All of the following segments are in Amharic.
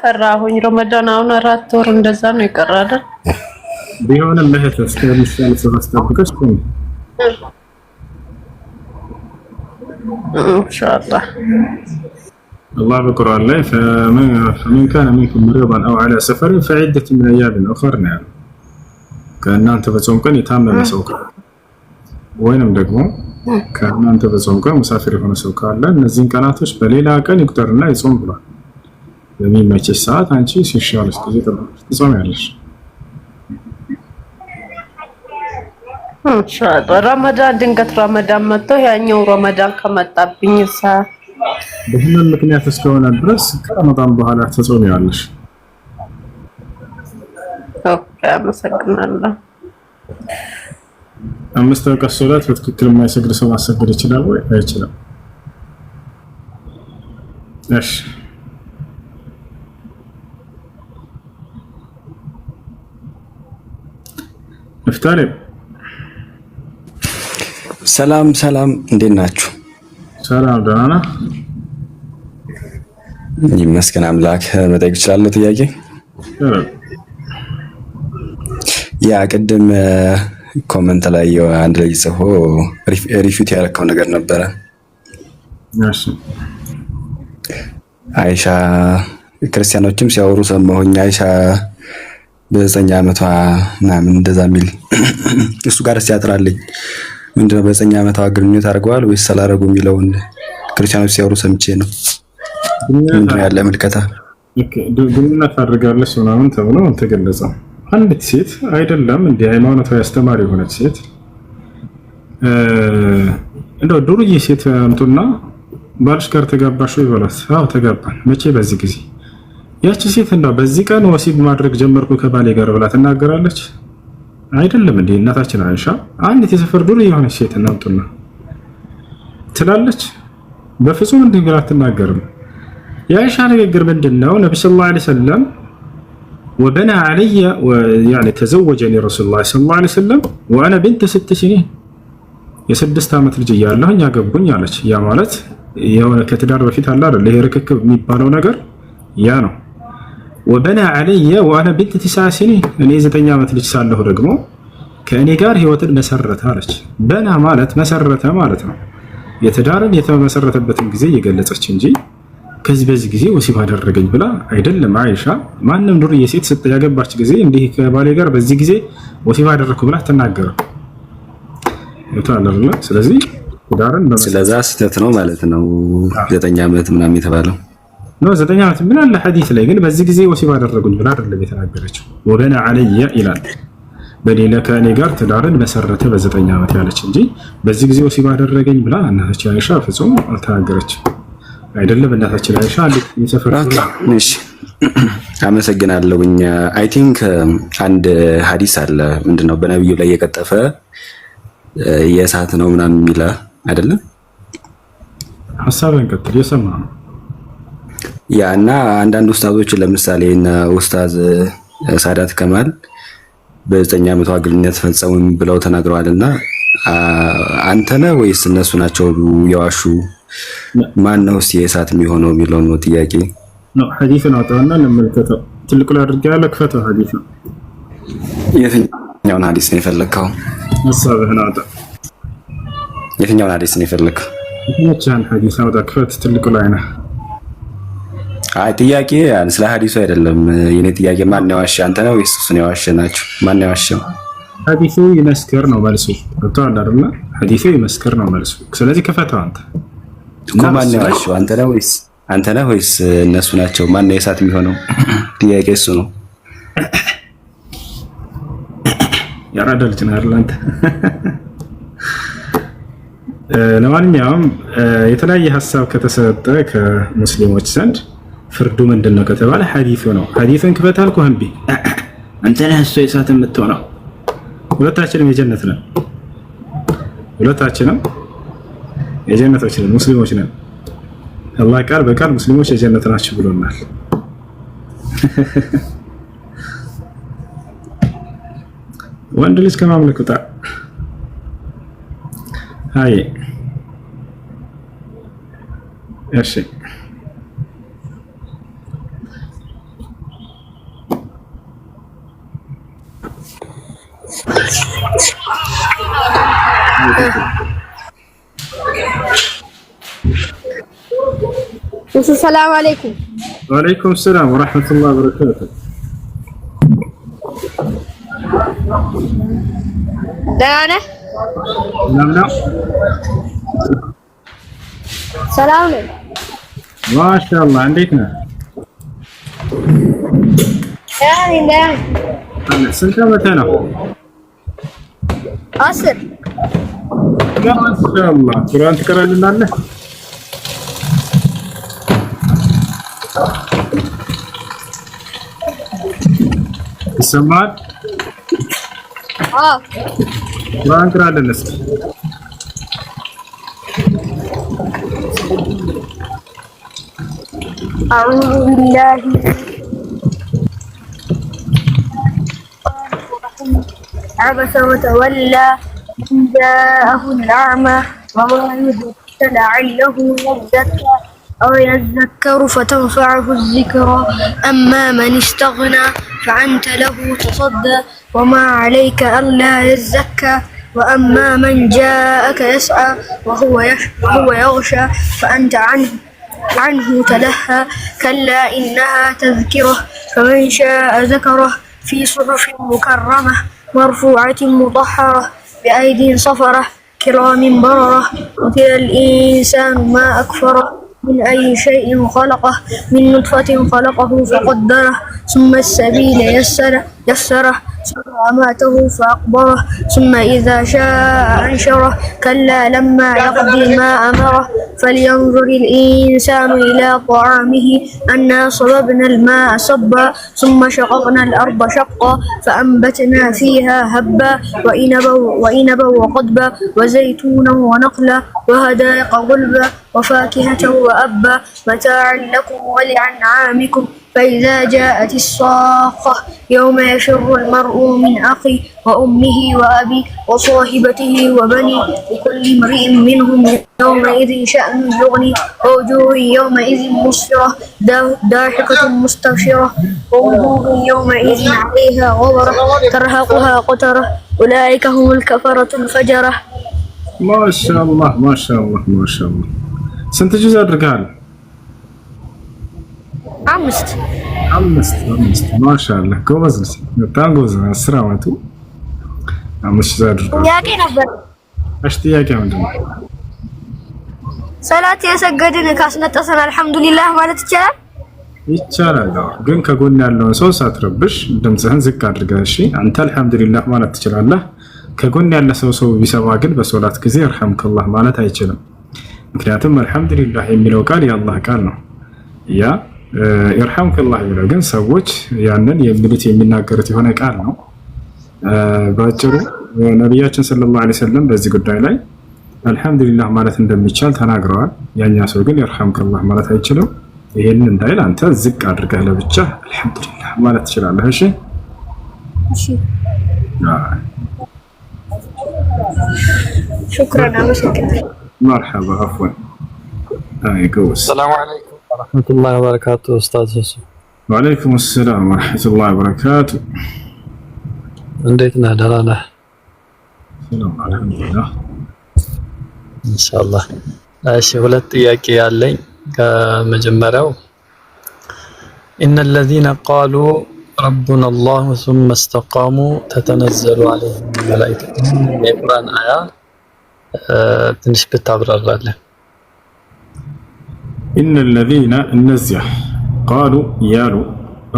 ፈራሁኝ። ረመዳን አሁን 4 ወር እንደዛ ነው ይቀራል ቢሆንም ለህት እስከምሳሌ ተስተብቀሽ ቆይ ኢንሻአላህ الله بالقرآن لا فمن كان منكم مريضا أو على سفر فعدة من أيام أخرى نعم كأن أنت بتصوم كان يتعمل مسوك وينم دقمو كأن أنت بتصوم كان مسافر هنا سوك لا نزين كاناتش بليلة كان يقدر لا يصوم بلا بمين ما يجي ساعات عنشي سيشالش كذي تصوم يعلش إن شاء الله رمضان دنقت رمضان متو يعني رمضان كما تابين ساعة بهنا المكنيات اسكونا درس كرمضان بحالة تصوم يعلش اوكي مسكنا الله أمستوك الصلاة وتكتل ما يسجل سوا سجل يشيلها وي يشيلها ايش نفترض ሰላም እንዴት ናችሁ? ሰላም ደህና ነህ? ይመስገን አምላክ። መጠየቅ እችላለሁ ጥያቄ? ያ ቅድም ኮሜንት ላይ አንድ ላይ ጽፎ ሪፊት ያደረገው ነገር ነበረ። እሺ አይሻ ክርስቲያኖችም ሲያወሩ ሰማሁኝ። አይሻ በ9 ዓመቷ ምናምን እንደዛ ሚል እሱ ጋር ሲያጥራልኝ ምንድነው በ9 ዓመቷ ግንኙነት አድርገዋል ወይስ አላረጉ የሚለውን ክርስቲያኖች ሲያወሩ ሰምቼ ነው። ምንድነው ያለ ምልከታ? ግንኙነት አድርጋለች ምናምን ተብሎ ተገለጸ። አንዲት ሴት አይደለም እንደ ሃይማኖታዊ አስተማሪ የሆነች ሴት እንደው ዱርዬ ሴት እንቱና ባልሽ ጋር ተጋባሽ ወይ በላት። አዎ ተጋባን። መቼ? በዚህ ጊዜ። ያቺ ሴት እንደው በዚህ ቀን ወሲብ ማድረግ ጀመርኩ ከባሌ ጋር ብላ ትናገራለች? አይደለም እንዴ? እናታችን አይሻ አንዲት የሰፈር ዱርዬ የሆነች ሴት እናምጡና ትላለች? በፍጹም እንዲህ ብላ አትናገርም። የአይሻ ንግግር ምንድነው? ነብዩ ሰለላሁ ዐለይሂ ወሰለም وبنى علي ويعني تزوجني رسول الله صلى الله عليه وسلم وانا بنت 6 سنين የ6 ዓመት ልጅ እያለሁኝ ያገቡኝ አለች። ያ ማለት የሆነ ከትዳር በፊት አለ አይደል ይሄ ርክክብ የሚባለው ነገር ያ ነው። وبنى علي وانا بنت 9 سنين እኔ 9 ዓመት ልጅ ሳለሁ ደግሞ ከእኔ ጋር ህይወትን መሰረተ አለች። በና ማለት መሰረተ ማለት ነው። የትዳርን የተመሰረተበትን ጊዜ እየገለጸች እንጂ ከዚህ በዚህ ጊዜ ወሲብ አደረገኝ ብላ አይደለም። አይሻ ማንም ዱርዬ ሴት ያገባች ጊዜ እንዲህ ከባሌ ጋር በዚህ ጊዜ ወሲብ አደረኩ ብላ ተናገረ ይታለለ። ስለዚህ ትዳርን ስለዛ ስተት ነው ማለት ነው። 9 ዓመት ምናምን የተባለው ነው። 9 ዓመት ምን አለ ሐዲስ ላይ ግን በዚህ ጊዜ ወሲብ አደረጉኝ ብላ አይደለም የተናገረችው። ወበና علي ይላል በሌላ ከእኔ ጋር ትዳርን መሰረተ በ9 ዓመት ያለች እንጂ በዚህ ጊዜ ወሲብ አደረገኝ ብላ እናታችን አይሻ ፍጹም አልተናገረችም። አይደለም እናታችን አይሻ የሰፈር እሺ አመሰግናለሁኝ። አይ ቲንክ አንድ ሐዲስ አለ ምንድነው በነብዩ ላይ የቀጠፈ የእሳት ነው ምናምን የሚላ አይደለም ሐሳብን ቀጥል የሰማ ነው ያና አንዳንድ ኡስታዞች ለምሳሌ እና ኡስታዝ ሳዳት ከማል በ9 ዓመቷ ግንኙነት ፈጸሙ ብለው ተናግረዋልና አንተ ነህ ወይስ እነሱ ናቸው የዋሹ? ማን ነው የእሳት የሚሆነው የሚለው ነው ጥያቄ ነው። ሐዲስን አጣና ለምልከተው ትልቁ ላይ አድርጌ ያለ ክፈተው ሐዲስ ነው። የትኛውን ሐዲስ ነው የፈለከው? ሐሳብህን አጣ። የትኛውን ሐዲስ ነው የፈለከው? የትኛውን ሐዲስ አውጣ ክፈት ትልቁ ላይ ነው። አይ ጥያቄ ስለ ሐዲሱ አይደለም። የኔ ጥያቄ ማን ነው ያዋሸ? አንተ ነው ወይስ እሱ ነው ያዋሸናችሁ? ማን ነው ያዋሸው? ሐዲሱ ይመስክር ነው መልሱ። ወጣው አይደል? ሐዲሱ ይመስክር ነው መልሱ። ስለዚህ ክፈተው አንተ ማን ነው ያዋሸው? አንተ ነህ ወይስ እነሱ ናቸው? ማን ነው የእሳት የሚሆነው? ጥያቄ እሱ ነው። ያራዳ ልጅ ነህ አይደል አንተ? ለማንኛውም የተለያየ ሐሳብ ከተሰጠ ከሙስሊሞች ዘንድ ፍርዱ ምንድነው ከተባለ ሐዲሱ ነው። ሐዲሱን ክፈት አልኩህ እምቢ። አንተ ነህ እሱ የእሳት የምትሆነው። ሁለታችንም የጀነት ነን። ሁለታችንም የጀነቶች ነን፣ ሙስሊሞች ነን። አላህ ቃል በቃል ሙስሊሞች የጀነት ናቸው ብሎናል። ወንድ ልጅ ከማምለክ ወጣ። አይ እሺ السلام عليكم. وعليكم السلام ورحمة الله وبركاته. دانا نعم. سلام عليكم. ما شاء الله عندنا. دانا سنت متى أصر. ما شاء الله. قرآن تقرأ لنا له. السماعات. قرآن تقرأ لنا. أعوذ بالله عبس وتولى أن جاءه الأعمى وما يدرك لعله يزكى أو يذكر فتنفعه الذكرى أما من استغنى فأنت له تصدى وما عليك ألا يزكى وأما من جاءك يسعى وهو يغشى فأنت عنه تلهى كلا إنها تذكرة فمن شاء ذكره في صحف مكرمة مرفوعة مطهرة بأيدي صفرة كرام بررة قتل الإنسان ما أكفره من أي شيء خلقه من نطفة خلقه فقدره ثم السبيل يسره ثم أماته فأقبره ثم إذا شاء أنشره كلا لما يقضي ما أمره فلينظر الإنسان إلى طعامه أنا صببنا الماء صبا ثم شققنا الأرض شقا فأنبتنا فيها هبا وإنبا وقضبا وزيتونا ونخلا وحدائق غلبا وفاكهة وأبا متاعا لكم ولأنعامكم فإذا جاءت الصاخة يوم يفر المرء من أخيه وأمه وأبيه وصاحبته وبنيه لكل امرئ منهم يومئذ شأن يغني ووجوه يومئذ مسفرة ضاحكة مستبشرة ووجوه يومئذ عليها غبرة ترهقها قترة أولئك هم الكفرة الفجرة. ما شاء الله ما شاء الله ما شاء الله. سنت جزء الرجال؟ أمست ما شاء الله ጎበዝ ነሽ በጣም ጎበዝ ነሽ ስራ ማቱ አምስት ዘር ጥያቄ ነበር እሺ ጥያቄ ምንድነው ሰላት የሰገድን ካስነጠሰን አልহামዱሊላህ ማለት ይቻላል ይቻላል ግን ከጎን ያለውን ሰው ሳትረብሽ ድምጽህን ዝቅ አድርገህ እሺ አንተ አልহামዱሊላህ ማለት ትችላለህ ከጎን ያለ ሰው ቢሰማ ግን በሶላት ጊዜ ረህምከላህ ማለት አይችልም ምክንያቱም አልহামዱሊላህ የሚለው ቃል የአላህ ቃል ነው ያ ይርሐምከላህ ይላል ግን ሰዎች ያንን የሚሉት የሚናገሩት የሆነ ቃል ነው ባጭሩ ነብያችን ሰለላሁ ዐለይሂ ወሰለም በዚህ ጉዳይ ላይ አልহামዱሊላህ ማለት እንደሚቻል ተናግረዋል ያኛ ሰው ግን ይርሐምከላህ ማለት አይችልም ይሄንን እንዳይል አንተ ዝቅ አድርገህ ለብቻ አልহামዱሊላህ ማለት ትችላለህ እሺ እሺ شكرا مرحبا عفوا السلام عليكم ورحمة الله وبركاته أستاذ حسن. وعليكم السلام ورحمة الله وبركاته. እንዴት ነህ ደህና ነህ ሰላም አልሐምዱሊላህ ኢንሻአላህ እሺ ሁለት ጥያቄ ያለኝ ከመጀመሪያው إن الذين قالوا ربنا الله ثم استقاموا تتنزل عليهم الملائكة የቁርአን አያ ትንሽ ብታብራራለህ إن الذين النزيح قالوا يالو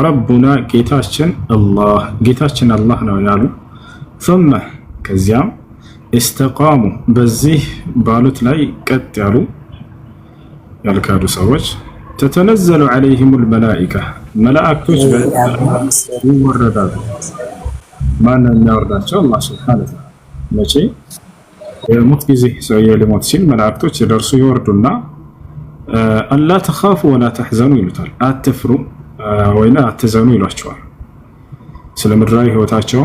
ربنا جيتاشن الله ነው ያሉ ثم ከዚያም استقاموا በዚህ ባሉት ላይ ቀጥ ያሉ ያልካዱ ሰዎች تتنزل عليهم الملائكة መላእክቶች ይወረዳሉ ማን የሚያወርዳቸው አላህ Subhanahu Wa Ta'ala መቼ የሞት ጊዜ ሰውየው ሊሞት ሲል መላእክቶች ይደርሱ ይወርዱና አላ ተኻፉ ወላ ተሕዘኑ ይሉታል አትፍሩ ወይና አትዘኑ ይሏቸዋል ስለ ምድራዊ ህይወታቸው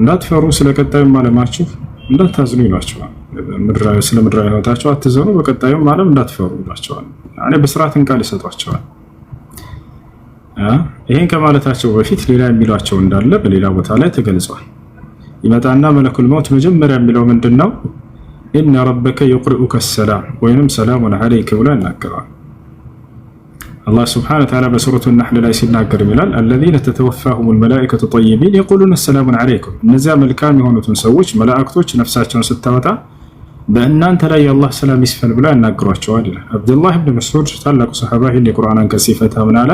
እንዳትፈሩ ስለ ቀጣዩም ዓለማችሁ እንዳታዝኑ ይሏቸዋል ስለ ምድራዊ ህይወታቸው አትዘኑ በቀጣዩም ዓለም እንዳትፈሩ ይሏቸዋል ያኔ በስርዓትን ቃል ይሰጧቸዋል ይሄን ከማለታቸው በፊት ሌላ የሚሏቸው እንዳለ በሌላ ቦታ ላይ ተገልጿል ይመጣና መለኩል መውት መጀመሪያ የሚለው ምንድነው? ኢነ ረበከ የቅርኡከ ሰላም ወይንም ሰላሙን ዐለይከ ብሎ ይናገራል። አላህ ስብሓነሁ ወተዓላ በሱረቱ ነሕል ላይ ሲናገር ይላል አለዚነ ተተወፋሁሙል መላኢከቱ ጠይቢን የቁሉነ ሰላሙን ዐለይኩም። እነዚያ መልካም የሆኑትን ሰዎች መላእክቶች ነፍሳቸውን ስታወጣ በእናንተ ላይ የአላህ ሰላም ይስፈን ብለው ያናግሯቸዋል። አብዱላህ ብን መስዑድ ታላቁ ሰሓባ ይህን የቁርአን አንቀጽ ሲፈታ ምን አለ?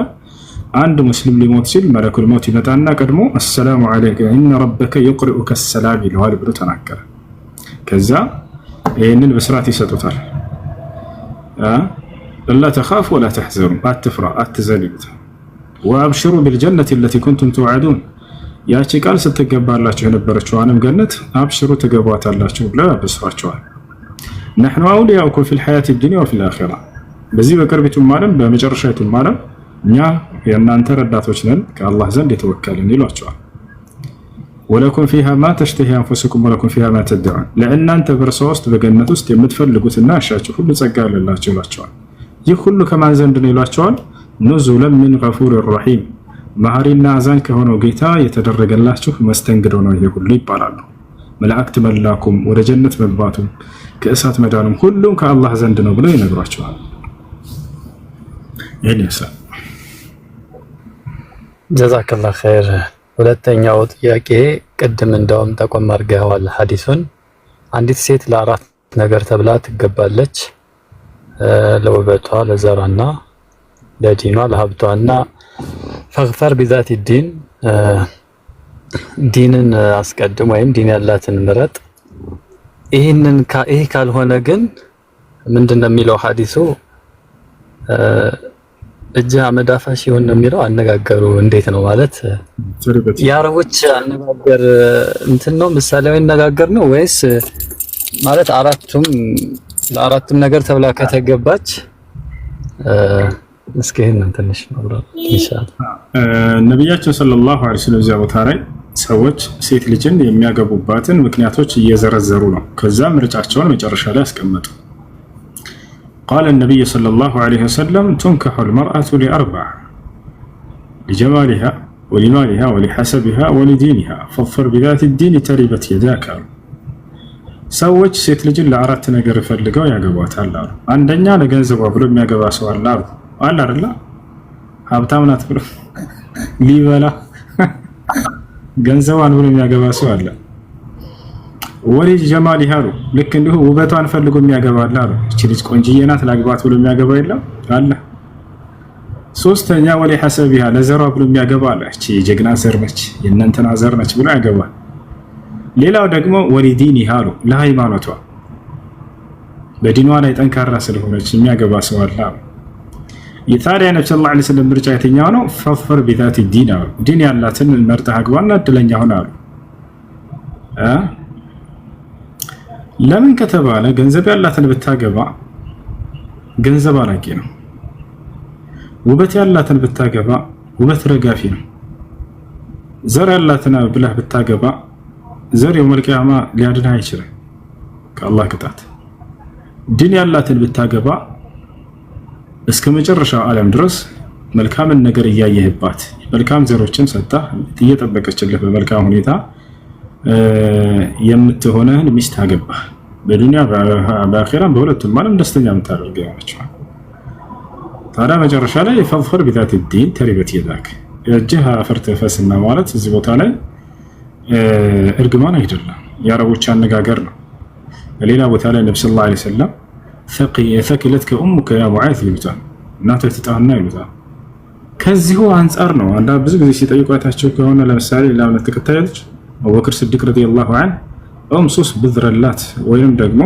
አንድ ሙስሊም ሊሞት ሲል መለኩል መውት ይመጣና ቀድሞ አሰላሙ ዐለይከ ኢነ ረበከ የቅርኡከ ሰላም ይለዋል ብሎ ተናገረ። ከዛ ይህንን በስርዓት ይሰጡታል። አላ ተኻፉ ወላ ተሕዘኑ፣ አትፍራ አትዘን ይሉታል። ወአብሽሩ ቢልጀነቲ አለቲ ኩንቱም ትውዐዱን፣ ያቺ ቃል ስትገባላችሁ የነበረችዋንም ገነት አብሽሩ ትገቧታላችሁ ብለው ያበስሯቸዋል። ነሕኑ አውሊያኡኩም ፊል ሐያቲ ዱንያ ወፊል አኺራ፣ በዚህ በቅርቢቱም ዓለም በመጨረሻይቱም ዓለም እኛ የእናንተ ረዳቶች ነን ከአላህ ዘንድ የተወከልን ይሏቸዋል። ወለኩም ፊሃ ማ ተሽተሂ አንፉሱኩም ወለኩም ፊሃ ማ ተድዑን፣ ለእናንተ በእርሷ ውስጥ በገነት ውስጥ የምትፈልጉትና ያሻችሁ ሁሉ ጸጋ ያለላችሁ ይሏቸዋል። ይህ ሁሉ ከማን ዘንድ ነው ይሏቸዋል? ኑዙለን ሚን ገፉር ረሒም፣ መሐሪና አዛኝ ከሆነው ጌታ የተደረገላችሁ መስተንግዶ ነው ይሄ ሁሉ ይባላሉ። መላእክት መላኩም ወደ ጀነት መግባቱም ከእሳት መዳኑም ሁሉም ከአላህ ዘንድ ነው ብለው ይነግሯቸዋል። ይህን ይመስላል። ጀዛከላህ ኸይር። ሁለተኛው ጥያቄ ቅድም እንደውም ጠቆም አድርገዋል ሐዲሱን። አንዲት ሴት ለአራት ነገር ተብላ ትገባለች፣ ለውበቷ፣ ለዘሯና፣ ለዲኗ፣ ለሀብቷና ፈግፈር ቢዛቲ ዲን፣ ዲንን አስቀድም ወይም ዲን ያላትን ምረጥ። ይህ ካልሆነ ግን ምንድነው የሚለው ሐዲሱ? እጅ አመዳፋሽ ይሁን ነው የሚለው። አነጋገሩ እንዴት ነው ማለት? የአረቦች አነጋገር እንትን ነው ምሳሌያዊ አነጋገር ነው ወይስ ማለት ለአራቱም ነገር ተብላ ከተገባች? እስኪ ይሄንን ትንሽ ነው ኢንሻአላህ። ነብያችን ሰለላሁ ዐለይሂ ወሰለም እዚያ ቦታ ላይ ሰዎች ሴት ልጅን የሚያገቡባትን ምክንያቶች እየዘረዘሩ ነው። ከዛ ምርጫቸውን መጨረሻ ላይ አስቀመጡ። قال النبي صلى الله عليه وسلم تنكح المرأة لأربع: لجمالها ولمالها ولحسبها ولدينها فاظفر بذات الدين تربت يداك። ሰዎች ሴት ልጅን ለአራት ነገር ፈልገው ያገቧታል አሉ። አንደኛ ለገንዘቧ ብሎ የሚያገባ ሰው አለ አይደል? ሀብታም ናት ብሎ ሊበላ ገንዘቧን ብሎ የሚያገባ ሰው አለ። ወሊጅ ጀማሊሃ አሉ። ልክ እንዲሁ ውበቷን ፈልጎ የሚያገባ አለ። እቺ ልጅ ቆንጅዬ ናት ላግባት ብሎ የሚያገባ የለም አለ። ሶስተኛ ወሊ ሐሰቢሃ ለዘሯ ብሎ የሚያገባ አለ። እቺ ጀግና ዘር ነች የእናንተና ዘር ነች ብሎ ያገባል። ሌላው ደግሞ ወሊዲኒሃ አሉ። ለሃይማኖቷ በዲኗ ላይ ጠንካራ ስለሆነች የሚያገባ ሰው አለ። የታዲያ ነብዩ ሰለላሁ ዐለይሂ ወሰለም ምርጫ የትኛው ነው? ፈፈር ቢዛቲ ዲን አሉ። ዲን ያላትን መርጠህ አግባና እድለኛ ሆነ አሉ። ለምን ከተባለ ገንዘብ ያላትን ብታገባ ገንዘብ አላቂ ነው። ውበት ያላትን ብታገባ ውበት ረጋፊ ነው። ዘር ያላትን ብለህ ብታገባ ዘር የውመል ቂያማ ሊያድንህ አይችልም ከአላህ ቅጣት። ዲን ያላትን ብታገባ እስከ መጨረሻው ዓለም ድረስ መልካምን ነገር እያየህባት መልካም ዘሮችን ሰጣ እየጠበቀችልህ በመልካም ሁኔታ የምትሆነህን ሚስት አገባህ። በዱንያ በአኺራም በሁለቱም ዓለም ደስተኛ የምታደርገው ያለችው። ታዲያ መጨረሻ ላይ ፈظفر بذات الدين تربت يداك። የእጅህ አፈር ትፈስና ማለት እዚህ ቦታ ላይ እርግማን አይደለም፣ የአረቦች አነጋገር ነው። በሌላ ቦታ ላይ ነብዩ ሰለላሁ ዐለይሂ ወሰለም ثقلتك أمك يا معاذ ይሉታል፣ እናትህ ትጣህና ይሉታል። ከዚሁ አንፃር ነው አንዳንድ ብዙ ጊዜ ሲጠይቋታቸው ከሆነ ለምሳሌ ለእምነት ተከታዮች አቡበክር ስዲቅ ረዲየላሁ ዐንሁ ሱስ ብዝረላት ወይም ደግሞ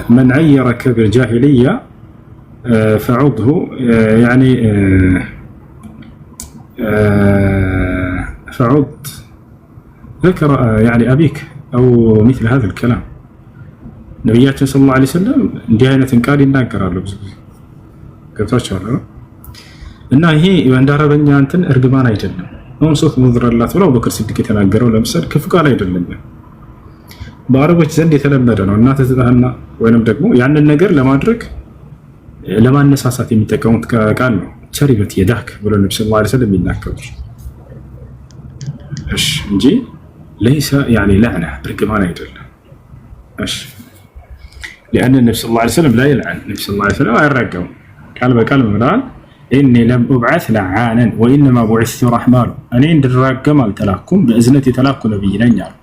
من عيرك بالجاهلية فعضه يعني فعض ذكر يعني أبيك أو مثل هذا الكلام. ነብያችን ሰለላሁ ዐለይሂ ወሰለም እንዲህ አይነትን ቃል ይናገራሉ ብዙ ጊዜ ገብታችኋል። እና ይሄ እንደ አረበኛ እንትን እርግማን አይደለም። ሱስ ብዝረላት ብለው አቡበክር ስዲቅ የተናገረው ለምሳሌ ክፉ ቃል አይደለም፣ በአረቦች ዘንድ የተለመደ ነው። እናትህ ትጣህና ወይንም ደግሞ ያንን ነገር ለማድረግ ለማነሳሳት የሚጠቀሙት ቃል ነው። ተሪበት የዳክ ብሎ ነብዩ ሰለላሁ ዐለይሂ ወሰለም ይናገራሉ። እሺ እንጂ ليس يعني لعنة برقمان يدل ايش لأن النبي صلى الله عليه وسلم لا يلعن النبي صلى الله عليه وسلم يرقم قال بكلمة قال إني لم أبعث لعانا وإنما بعثت رحمن أنا عند الرقم التلاكم بإذنتي تلاكم نبينا نعم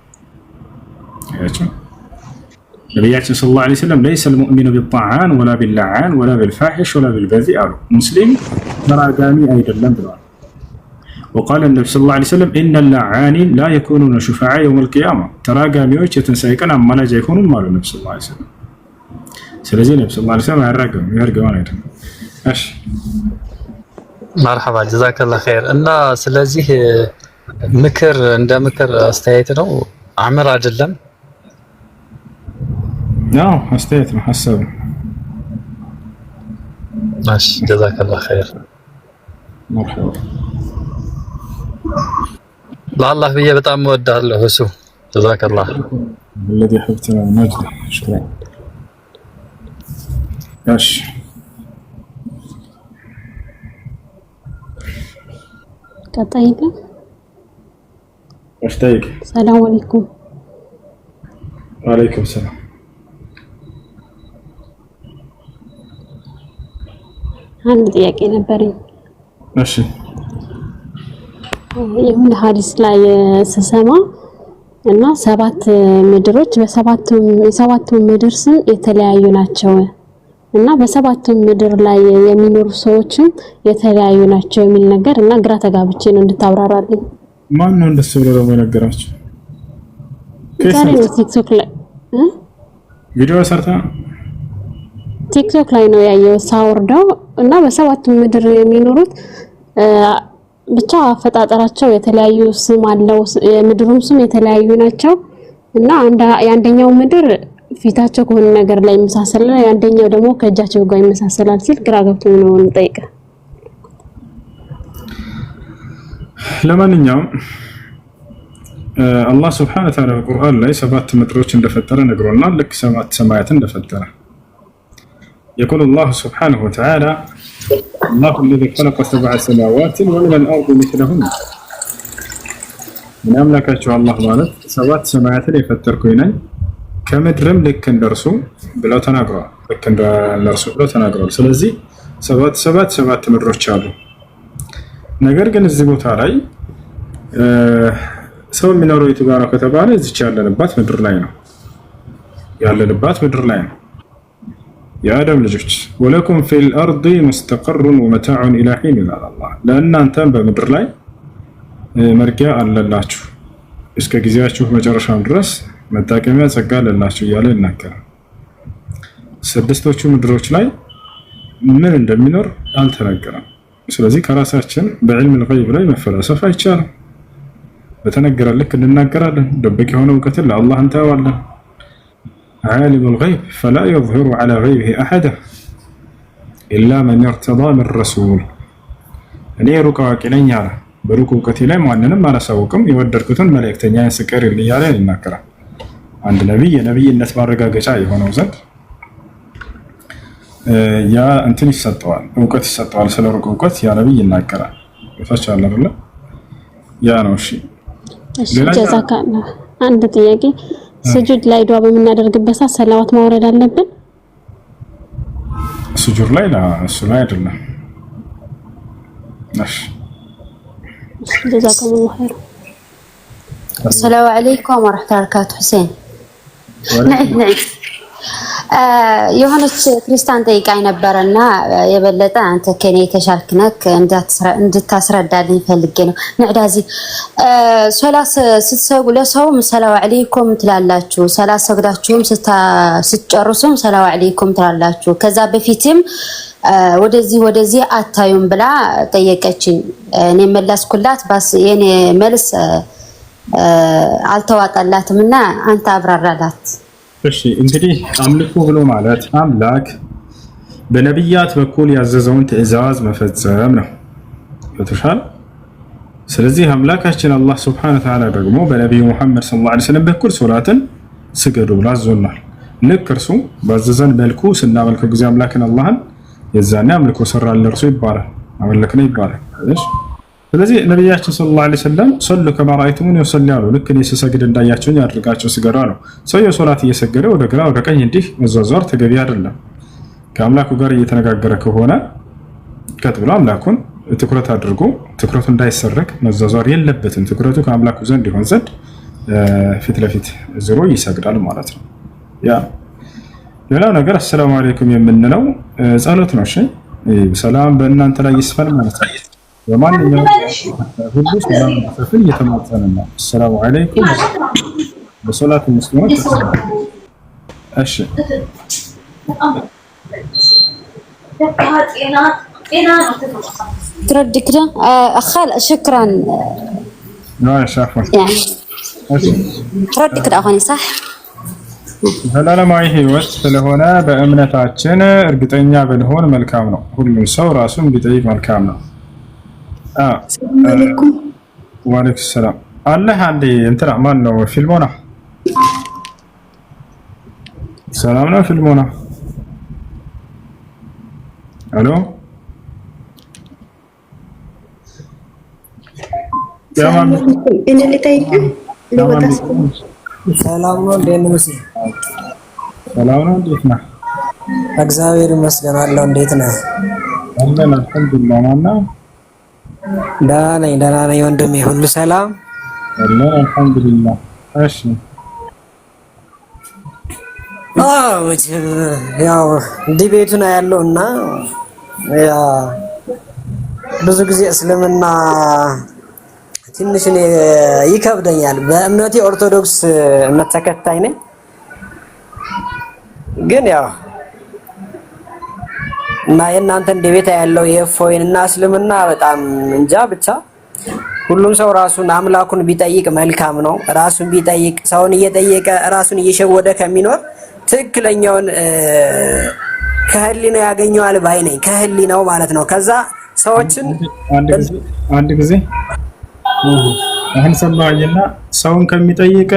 نبياتنا صلى الله عليه وسلم ليس المؤمن بالطعان ولا باللعان ولا بالفاحش ولا بالبذيء مسلم تراقامي أيضا لم بلان وقال النبي صلى الله عليه وسلم إن اللعانين لا يكونون شفعاء يوم القيامة تراقامي يتنسيكنا عما لا يكونون مال النبي صلى الله عليه وسلم ስለዚህ ነብዩ ሰለላሁ ዐለይሂ ወሰለም ያረጋው ማለት ነው። እሺ መርሐባ ጀዛከላህ ኸይር። እና ስለዚህ ምክር እንደ ምክር አስተያየት ነው አምር አይደለም። ነው አስተያየት ነው ሐሳብ። ማሽ ጀዛከላህ ኸይር። መርሐባ ለአላህ ብዬ በጣም እወዳለሁ እሱ ጀዛከላህ الذي حبتنا المجد شكرا ايش ቀጣይከ اشتايك ሰላም አለይኩም وعليكم السلام አንድ ጥያቄ ነበረኝ እሺ የሆነ ሐዲስ ላይ ስሰማ እና 7 ምድሮች የሰባቱም ምድር ስም የተለያዩ ናቸው እና በሰባቱም ምድር ላይ የሚኖሩ ሰዎችም የተለያዩ ናቸው የሚል ነገር እና ግራ ተጋብቼ ነው እንድታብራራልኝ። ማን ነው እንደሱ ብሎ ነገራችሁ? ዛሬ ቲክቶክ ላይ ቪዲዮ ሰርታ ቲክቶክ ላይ ነው ያየው ሳወርደው እና በሰባቱም ምድር የሚኖሩት ብቻ አፈጣጠራቸው የተለያዩ ስም አለው የምድሩም ስም የተለያዩ ናቸው እና የአንደኛው ምድር ፊታቸው ከሆነ ነገር ላይ ይመሳሰላል የአንደኛው ደግሞ ከእጃቸው ጋር ይመሳሰላል ሲል ግራ ገብቶኝ ነው እንጠይቅ። ለማንኛውም አላህ Subhanahu Wa Ta'ala በቁርአን ላይ 7 ምድሮች እንደፈጠረ ነግሮናል ልክ 7 ሰማያትን እንደፈጠረ يقول الله سبحانه وتعالى الله الذي خلق 7 سماوات ومن الأرض مثلهن من أملكاቸው አላህ ማለት 7 ሰማያትን የፈጠርኩኝ ነኝ ከምድርም ልክ እንደርሱ ብለው ተናግረዋል ልክ እንደርሱ ብለው ተናግረዋል ስለዚህ 7 ምድሮች አሉ ነገር ግን እዚህ ቦታ ላይ ሰው የሚኖረው የቱ ጋር ነው ከተባለ እዚች ያለንባት ምድር ላይ ነው የአደም ልጆች ወለኩም ፊል አርዲ ሙስተቀሩን ወመታዑን ኢላ ሒን ይላል አላህ ለእናንተም በምድር ላይ መርጊያ አለላችሁ እስከ ጊዜያችሁ መጨረሻም ድረስ መጣቀሚያ ጸጋ አለላችሁ እያለ ይናገራል። ስድስቶቹ ምድሮች ላይ ምን እንደሚኖር አልተነገረም። ስለዚህ ከራሳችን በዕልም الغيب ላይ መፈላሰፍ አይቻልም። በተነገረ ልክ እንናገራለን። ደብቅ የሆነ እውቀትን ለአላህ እንተዋለን። عالم الغيب فلا يظهر على غيبه أحدا إلا من ارتضى من رسول እኔ ሩቅ አዋቂ ነኝ አለ በሩቅ እውቀቴ ላይ ማንንም አላሳውቅም የወደድኩትን መልእክተኛዬን ስቀርልኝ እያለ ይናገራል። አንድ ነብይ የነብይነት ማረጋገጫ የሆነው ዘንድ ያ እንትን ይሰጠዋል እውቀት ይሰጠዋል ስለ ሩቅ እውቀት ያ ነብይ ይናገራል። ይፈቻል አይደል? ያ ነው። እሺ ጀዛካላ አንድ ጥያቄ ስጁድ ላይ ዱዓ በመናደርግበት ሰዓት ሰላዋት ማውረድ አለብን? ስጁድ ላይ እሱ ላይ አይደለም። እሺ ጀዛኩም الله خير السلام عليكم ورحمة الله وبركاته حسين نعم የሆነች ክርስቲያን ጠይቃኝ ነበርና የበለጠ አንተ ከኔ ተሻልክነክ እንድታስረዳልኝ ፈልጌ ነው። ንዕዳዚ ሶላት ስትሰግዱ ለሰውም ሰላም አለይኩም ትላላችሁ፣ ሰላት ሰግዳችሁም ስትጨርሱም ሰላም አለይኩም ትላላችሁ። ከዛ በፊትም ወደዚህ አታዩም ብላ ጠየቀችኝ። እኔ መለስኩላት ባስ የኔ መልስ አልተዋጣላትምና አንተ አብራራላት። እሺ እንግዲህ አምልኮ ብሎ ማለት አምላክ በነብያት በኩል ያዘዘውን ትዕዛዝ መፈጸም ነው። ይተሻል። ስለዚህ አምላካችን አላህ Subhanahu Wa Ta'ala ደግሞ በነብዩ መሐመድ ሰለላሁ ዐለይሂ ወሰለም በኩል ሶላትን ስገዱ ብሎ አዞናል። ልክ እርሱ ባዘዘን መልኩ ስናመልከው ጊዜ አምላክን አላህን የዛኔ አምልኮ ሰራል ለእርሱ ይባላል፣ አመለክነው ይባላል። እሺ ስለዚህ ነብያችን ሰለላሁ ዐለይሂ ወሰለም ሰሉ ከማ ረአይቱሙኒ ወሰሉ ያሉ ልክ እኔ ስሰግድ እንዳያችሁኝ አድርጋችሁ ስገዱ ነው። ሰውየው ሶላት እየሰገደ ወደ ግራ ወደ ቀኝ እንዲህ መዟዟር ተገቢ አይደለም። ከአምላኩ ጋር እየተነጋገረ ከሆነ ቀጥ ብሎ አምላኩን ትኩረት አድርጎ ትኩረቱ እንዳይሰረቅ መዟዟር የለበትም። ትኩረቱ ከአምላኩ ዘንድ ይሆን ዘንድ ፊት ለፊት ዞሮ ይሰግዳል ማለት ነው። ያ ሌላው ነገር አሰላሙ አለይኩም የምንለው ጸሎት ነው። እሺ ሰላም በእናንተ ላይ ይስፈን ማለት ነው። በማንኛውም ሁሉ ሰላም ይስፈን እየተማጸነ ነው። አሰላሙ አለይኩም በሶላት ሙስሊሞች። እሺ تردي كده أخال شكرا لا شافوا يعني تردي كده أخواني صح ዘላለማዊ ህይወት ስለሆነ በእምነታችን እርግጠኛ ብንሆን መልካም ነው። ሁሉም ሰው ራሱን ቢጠይቅ መልካም ነው። ወአለይኩም ሰላም አላህ አንዴ እንትና ማን ነው ፊልሞና ሰላም ነው ፊልሞና አሎ እኔ ልጠይቅ ሰላም ነው እንዴት ነው? ሰላም ነው እንዴት ነህ? እግዚአብሔር ይመስገን አለው። እንዴት ነህ? አለን አልሐምዱሊላህ። ማነው? ደህና ነኝ ወንድሜ፣ ሁሉ ሰላም አለን አልሐምዱሊላህ። እሺ ያው ዲቤቱ ነው ያለውና ያ ብዙ ጊዜ እስልምና ትንሽ ይከብደኛል። በእምነቴ ኦርቶዶክስ እምነት ተከታይ ነኝ፣ ግን ያው እና የእናንተ ዲቤት ያለው የፎይን እና እስልምና በጣም እንጃ። ብቻ ሁሉም ሰው ራሱን አምላኩን ቢጠይቅ መልካም ነው። ራሱን ቢጠይቅ ሰውን እየጠየቀ ራሱን እየሸወደ ከሚኖር ትክክለኛውን ከህሊናው ያገኘዋል ባይ ነኝ። ከህሊናው ማለት ነው። ከዛ ሰዎችን አንድ ጊዜ አሁን ሰማኝና ሰውን ከሚጠይቅ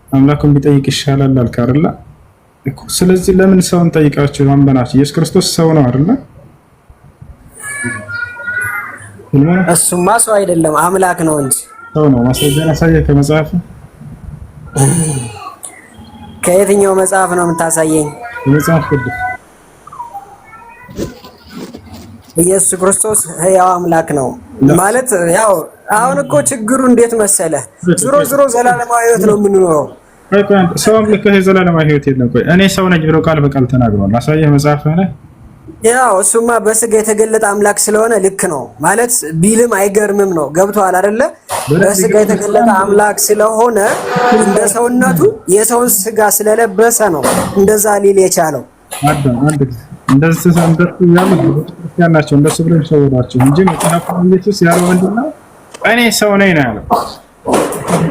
አምላኩን ቢጠይቅ ይሻላል አልክ አይደል? ስለዚህ ለምን ሰውን ጠይቃችሁ ማንበናችሁ? ኢየሱስ ክርስቶስ ሰው ነው አይደል? እሱማ ሰው አይደለም አምላክ ነው እንጂ ሰው ነው። ማስረጃ አሳየህ ከመጽሐፍ? ከየትኛው መጽሐፍ ነው የምታሳየኝ? መጽሐፍ ቅዱስ። ኢየሱስ ክርስቶስ ሕያው አምላክ ነው ማለት ያው አሁን እኮ ችግሩ እንዴት መሰለ፣ ዝሮ ዘላለማዊ ህይወት ነው የምንኖረው። ሰው አምላክ ዘላለማዊ ህይወት የለም። ቆይ እኔ ሰው ነኝ ብሎ ቃል በቃል ተናግሯል። አሳየህ መጽሐፍ ላይ። ያው እሱማ በስጋ የተገለጠ አምላክ ስለሆነ ልክ ነው ማለት ቢልም አይገርምም ነው። ገብቶሃል አይደለ? በስጋ የተገለጠ አምላክ ስለሆነ እንደ ሰውነቱ የሰውን ስጋ ስለለበሰ ነው እንደዛ ሊል የቻለው። እንደዚህ ያላቸው እንደሱ ብለው ይሰውራቸው እንጂ መጽሐፍ ኢየሱስ ያለው ምንድነው? እኔ ሰው ነኝ ነው ያለው።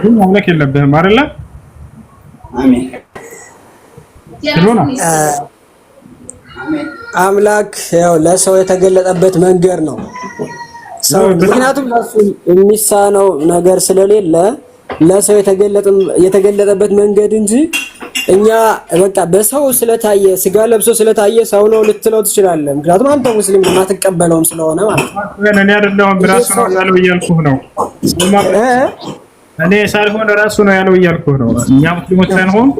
ግን አምላክ የለብህም አይደለ? አሜን። አምላክ ያው ለሰው የተገለጠበት መንገድ ነው። ሰው ምክንያቱም ለሱ የሚሳነው ነገር ስለሌለ ለሰው የተገለጠበት መንገድ እንጂ እኛ በቃ በሰው ስለታየ ስጋ ለብሶ ስለታየ ሰው ነው ልትለው ትችላለህ። ምክንያቱም አንተ ሙስሊም ማትቀበለውም ስለሆነ ማለት ነው። እኔ አይደለሁም ራሱ ነው ያለው እያልኩህ ነው። እኔ ሳልሆን ራሱ ነው ያለው እያልኩህ ነው። እኛ ሙስሊሞች ሳንሆን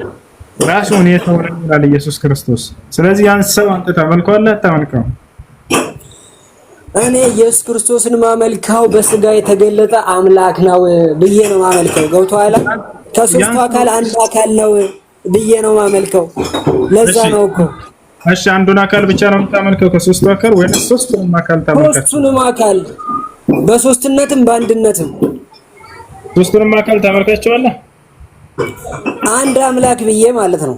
ራሱ ነው የተወረደ ይላል ኢየሱስ ክርስቶስ። ስለዚህ ያን ሰው አንተ ታመልከዋለህ አታመልከው? እኔ ኢየሱስ ክርስቶስን ማመልከው በስጋ የተገለጠ አምላክ ነው ብዬ ነው ማመልከው። ገብቶሃል? ከሶስቱ አካል አንድ አካል ነው ብዬ ነው ማመልከው። ለዛ ነው እኮ። እሺ አንዱን አካል ብቻ ነው የምታመልከው ከሶስቱ አካል ወይስ ሶስቱንም አካል ታመልካለህ? ሶስቱንም አካል በሶስትነትም በአንድነትም ሶስቱንም አካል ታመልካቸዋለህ? አንድ አምላክ ብዬ ማለት ነው።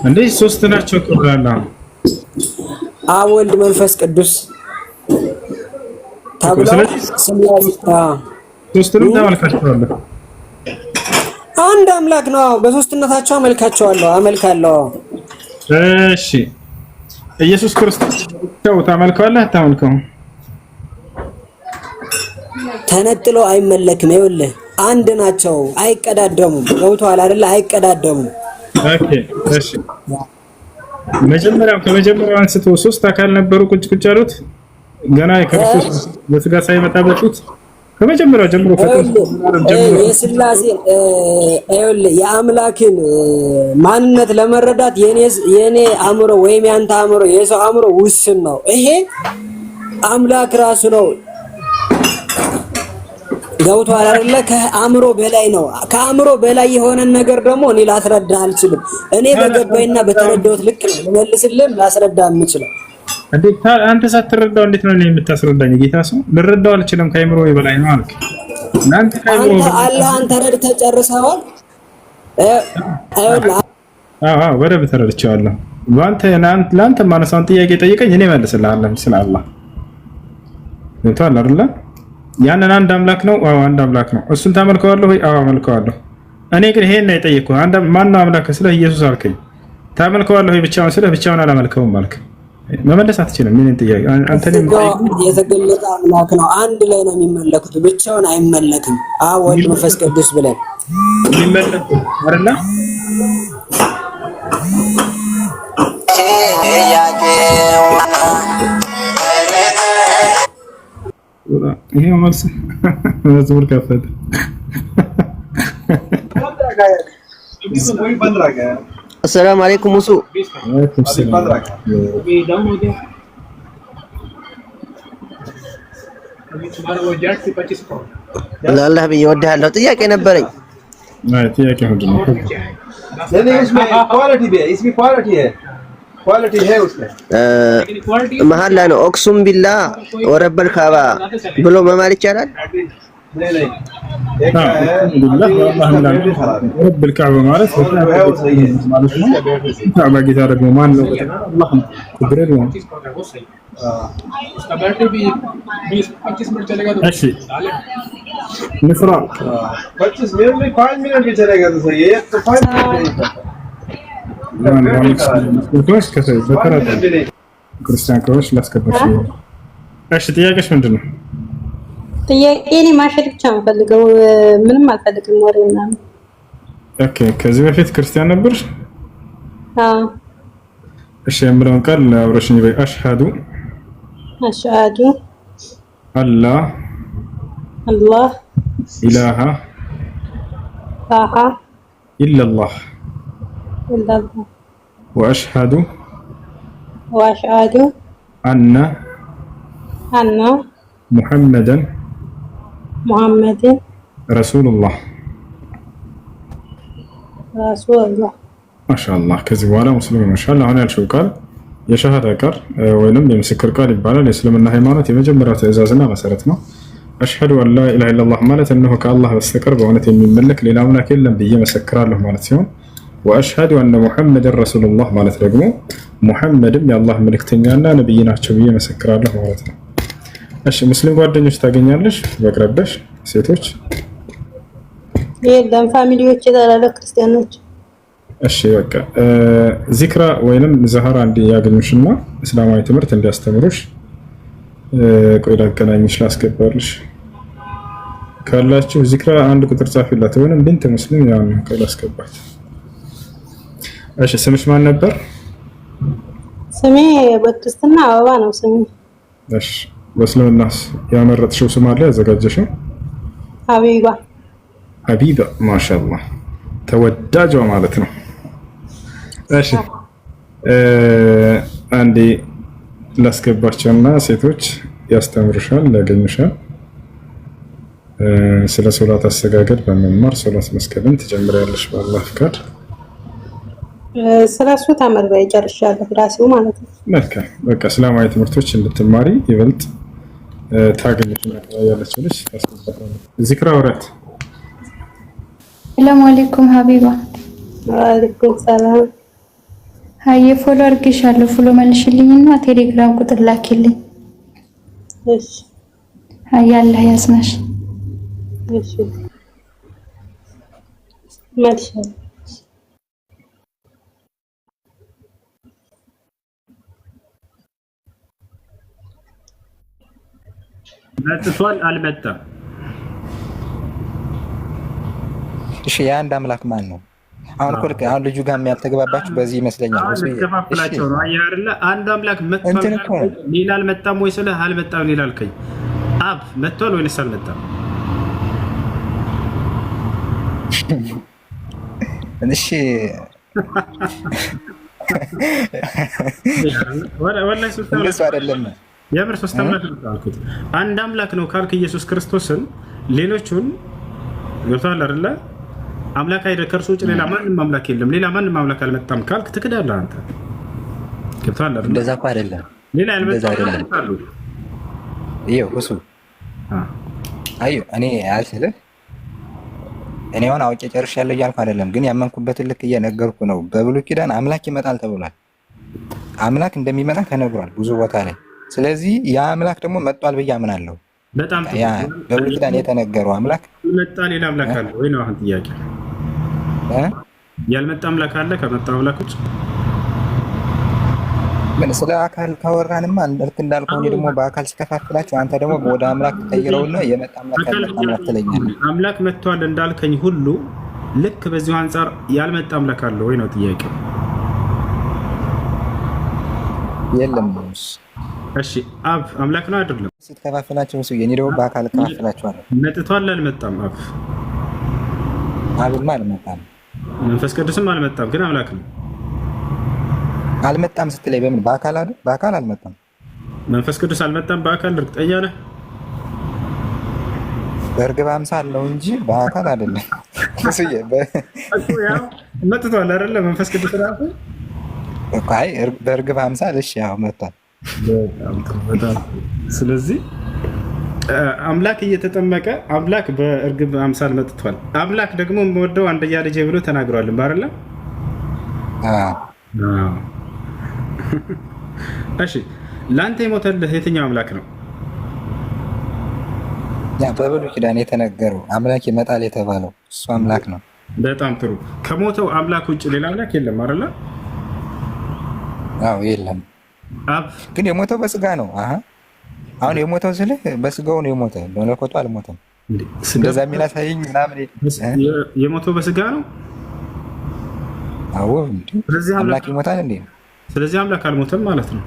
እንዴ ሶስት ናቸው ብለናል። አብ ወልድ መንፈስ ቅዱስ ታብለው ሶስቱንም ታመልካቸዋለህ? አንድ አምላክ ነው። በሶስትነታቸው አመልካለሁ። እሺ ኢየሱስ ክርስቶስ ታመልከዋለህ አታመልከውም? ተነጥሎ አይመለክም። ይኸውልህ አንድ ናቸው፣ አይቀዳደሙም። ገብቶሃል አይደለ? አይቀዳደሙም። ኦኬ እሺ። ከመጀመሪያው አንስቶ ሶስት አካል ነበሩ ቁጭ ያሉት ገና የክርስቶስ በስጋ ሳይመጣ በፊት ከመጀመሪያው ጀምሮ የስላሴ የአምላክን ማንነት ለመረዳት የኔ አእምሮ ወይም ያንተ አእምሮ የሰው አእምሮ ውስን ነው። ይሄ አምላክ ራሱ ነው። ገብቶሃል አይደለ? ከአእምሮ በላይ ነው። ከአእምሮ በላይ የሆነን ነገር ደግሞ እኔ ላስረዳ አልችልም። እኔ በገባኝና በተረዳሁት ልክ ነው ልመልስልህ ላስረዳ የምችለው። እንዴት አንተ ሳትረዳው እንዴት ነው የምታስረዳኝ? ጌታ ሰው ልረዳው አልችልም ከአእምሮ በላይ ነው አልክ። እናንተ ከአእምሮ አላህን ተረድተህ ጨርሰዋል? አዎ በደንብ ተረድቼዋለሁ። ለአንተ ማነሳውን ጥያቄ ጠይቀኝ እኔ እመልስልሃለሁ ስለ አላህ። ገብቶሃል አይደለ? ያንን አንድ አምላክ ነው። አዎ አንድ አምላክ ነው። እሱን ታመልከዋለህ ወይ? አዎ አመልከዋለሁ። እኔ ግን ይሄን ነው የጠየቅኩህ። ማነው አምላክ ስለህ ኢየሱስ አልከኝ። ታመልከዋለህ ወይ? ብቻውን ስለህ ብቻውን አላመልከውም አልክ። መመለስ አትችልም። ምን ጥያቄ አንተ የተገለጠ አምላክ ነው። አንድ ላይ ነው የሚመለኩት፣ ብቻውን አይመለክም። አብ ወልድ መንፈስ ቅዱስ ብለን የሚመለኩ አይደለ? ይሄ መልስ መዝሙር ከፈተ። السلام عليكم وسو الله بيودها ጥያቄ ነበረኝ ጥያቄ ምንድነው? መሀል ላይ ነው ኦክሱም ቢላ ወረበል ካባ ብሎ መማል ይቻላል? رب الكعبة ማለት ካዕባ ጌታ ደግሞ ማን ነው? አላህ ነው። ጅብሪል ነው። እሺ ንፍራ 25 मिनट में 5 मिनट भी चलेगा तो सही है तो 5 मिनट ክርስቲያን ከሆንሽ ላስገባሽ። እሺ ጥያቄሽ ምንድን ነው? ጥያቄ እኔ ማሸት ብቻ ነው ፈልገው ምንም አልፈልግም ወሬ ምናምን። ኦኬ ከዚህ በፊት ክርስቲያን ነበርሽ? አዎ። እሺ የምለውን ቃል አብረሽኝ በይ። አሽሃዱ አላህ ኢላሃ ኢላላህ ወአሽሃዱ አነ ሙሐመደን ረሱሉላህ ማሻአላህ። ከዚህ በኋላ ሙስሊም ማሻአላ። አሁን ያልሽው ቃል የሸሃዳ ቃል ወይንም የምስክር ቃል ይባላል። የእስልምና ሃይማኖት የመጀመሪያው ትዕዛዝና መሰረት ነው። አሽሃዱ አን ላ ኢላሃ ኢለላህ ማለት እነሆ ከአላህ በስተቀር በእውነት የሚመለክ ሌላ አምላክ የለም ብዬ መሰክራለሁ ማለት ሲሆን ወአሽሃዱ አነ ሙሐመደን ረሱሉላህ ማለት ደግሞ ሙሐመድም የአላህ መልእክተኛና ነብይ ናቸው ብዬ መሰክራለሁ ማለት ነው። እሺ ሙስሊም ጓደኞች ታገኛለሽ በቅረበሽ? ሴቶች የለም ፋሚሊዎች የተላለ ክርስቲያኖች። እሺ በቃ ዚክራ ወይንም ዛህራ እንዲያገኙሽና እስላማዊ ትምህርት እንዲያስተምሩሽ ቆይ ላገናኝሽ ላስገባልሽ። ካላችሁ ዚክራ አንድ ቁጥር ጻፊላት ወይንም ቢንት ሙስሊም ያን ቆይ ላስገባት። እሺ ስምሽ ማን ነበር? ስሜ በክርስትና አበባ ነው ስሜ። እሺ በእስልምናስ ያመረጥሽው ስም አለ ያዘጋጀሽው? ሀቢባ ማሻአላህ ተወዳጇ ማለት ነው። እሺ አንዴ ላስገባቸውና ሴቶች ያስተምሩሻል ያገኙሻል። ስለ ሶላት አሰጋገድ በመማር ሶላት መስገድን ትጀምሪያለሽ በአላህ ፍቃድ። ስለሱ ተመርበ ይጨርሻለሁ ራሴው ማለት ነው። መልካም በቃ እስላማዊ ትምህርቶች እንድትማሪ ይበልጥ ታገኝሽና ያለችው ልጅ ታስፈልጋለች። ዚክራ ወራት ሰላም አለይኩም ሀቢባ። ወአለይኩም ሰላም። ሀይ ፎሎ አድርጌሻለሁ። ፎሎ መልሽልኝና ቴሌግራም ቁጥር ላኪልኝ። እሺ ሀይ አላህ ያስናሽ። እሺ መልሻለሁ። መጥቷል አልመጣም። እሺ የአንድ አምላክ ማን ነው? አሁን እኮ ልክ አሁን ልጁ ጋር የሚያልተግባባችሁ በዚህ ይመስለኛል። ተከፋፍላቸው ነው አየህ አይደለ? አንድ አምላክ መጥቷል ሌላ አልመጣም ወይ ስለ አልመጣም ሌላ አልከኝ። አብ መጥቷል ወይስ አልመጣም? እሺ ወላሂ እንደሱ አይደለም። የምር ሶስት አምላክ ነው ካልኩት አንድ አምላክ ነው ካልክ ኢየሱስ ክርስቶስን ሌሎቹን ገብቶሃል አይደለ? አምላክ አይደል ከእርሱ ውጭ ሌላ ማንም አምላክ የለም፣ ሌላ ማንም አምላክ አልመጣም ካልክ ትክዳለህ አንተ። ገብቶሃል አይደል? እንደዛ እኮ አይደለም። ሌላ ያልመጣ አሉ። ይኸው እሱ አዩ እኔ አልስልህ እኔ አሁን አውቄ ጨርሻለሁ እያልኩ አይደለም፣ ግን ያመንኩበትን ልክ እየነገርኩ ነው። በብሉይ ኪዳን አምላክ ይመጣል ተብሏል። አምላክ እንደሚመጣ ተነግሯል ብዙ ቦታ ላይ። ስለዚህ ያ አምላክ ደግሞ መጥቷል ብዬ አምናለሁ። በጣም ያ በብሉይ ኪዳን የተነገረው አምላክ መጣ። ሌላ አምላክ አለ ወይ ነው አሁን ጥያቄ? ያልመጣ አምላክ አለ ከመጣ አምላኮች? ምን ስለ አካል ካወራንማ ልክ እንዳልከው እኔ ደግሞ በአካል ስከፋፍላችሁ አንተ ደግሞ ወደ አምላክ ተቀይረውና የመጣ አምላክ ያልመጣ አምላክ ትለኛለህ። አምላክ መጥቷል እንዳልከኝ ሁሉ ልክ በዚሁ አንጻር ያልመጣ አምላክ አለ ወይ ነው ጥያቄው? የለም። እሺ አብ አምላክ ነው አይደለም? ስትከፋፍላቸው እሱ የኔ ደግሞ በአካል ከፋፍላችኋለሁ። መጥቷል አልመጣም? አብማ አልመጣም፣ መንፈስ ቅዱስም አልመጣም፣ ግን አምላክ ነው። አልመጣም ስትለይ በምን በአካል አይደል? በአካል አልመጣም። መንፈስ ቅዱስ አልመጣም በአካል እርግጠኛ ነህ? በእርግብ አምሳል ነው እንጂ በአካል አይደለም። እሱዬ መጥቷል አይደለ? መንፈስ ቅዱስ ራሱ እኮ አይ በእርግብ አምሳል እሺ፣ ያው መጥቷል። በጣም ስለዚህ አምላክ እየተጠመቀ አምላክ በእርግብ አምሳል መጥቷል። አምላክ ደግሞ የምወደው አንድያ ልጄ ብሎ ተናግሯል አይደል? እሺ ላንተ የሞተልህ የትኛው አምላክ ነው? ያ በብሉይ ኪዳን የተነገረው አምላክ ይመጣል የተባለው እሱ አምላክ ነው። በጣም ጥሩ። ከሞተው አምላክ ውጭ ሌላ አምላክ የለም አይደል? አዎ የለም። አብ ግን የሞተው በስጋ ነው። አሁን የሞተው ስልህ በስጋው ነው የሞተው፣ በመለኮቱ አልሞተም። እንደዛ የሚላሳየኝ ምናምን የሞተው በስጋ ነው። አዎ አምላክ ይሞታል እንዴ? ስለዚህ አምላክ አልሞተም ማለት ነው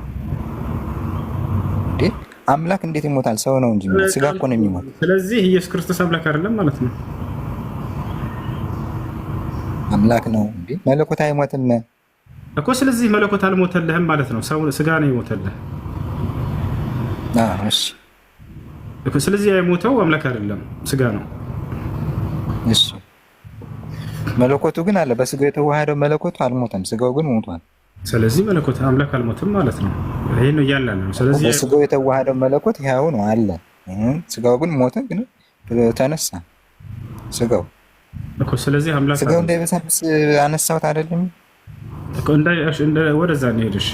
እንዴ? አምላክ እንዴት ይሞታል? ሰው ነው እንጂ ስጋ እኮ ነው የሚሞት። ስለዚህ ኢየሱስ ክርስቶስ አምላክ አይደለም ማለት ነው። አምላክ ነው እንዴ? መለኮት አይሞትም እኮ። ስለዚህ መለኮት አልሞተልህም ማለት ነው። ሰው ስጋ ነው የሞተልህ። እሺ እኮ ስለዚህ የሞተው አምላክ አይደለም ስጋ ነው። እሺ መለኮቱ ግን አለ። በስጋው የተዋሃደው መለኮቱ አልሞተም፣ ስጋው ግን ሞቷል። ስለዚህ መለኮት አምላክ አልሞተም ማለት ነው። ይሄ ነው እያልን ነው። ስለዚህ በስጋው የተዋሃደው መለኮት ያው ነው አለ። ስጋው ግን ሞተ፣ ግን ተነሳ ስጋው እኮ። ስለዚህ አምላክ ስጋው እንዳይበሳብስ አነሳሁት አይደለም እኮ። ወደዛ እንሄድሽ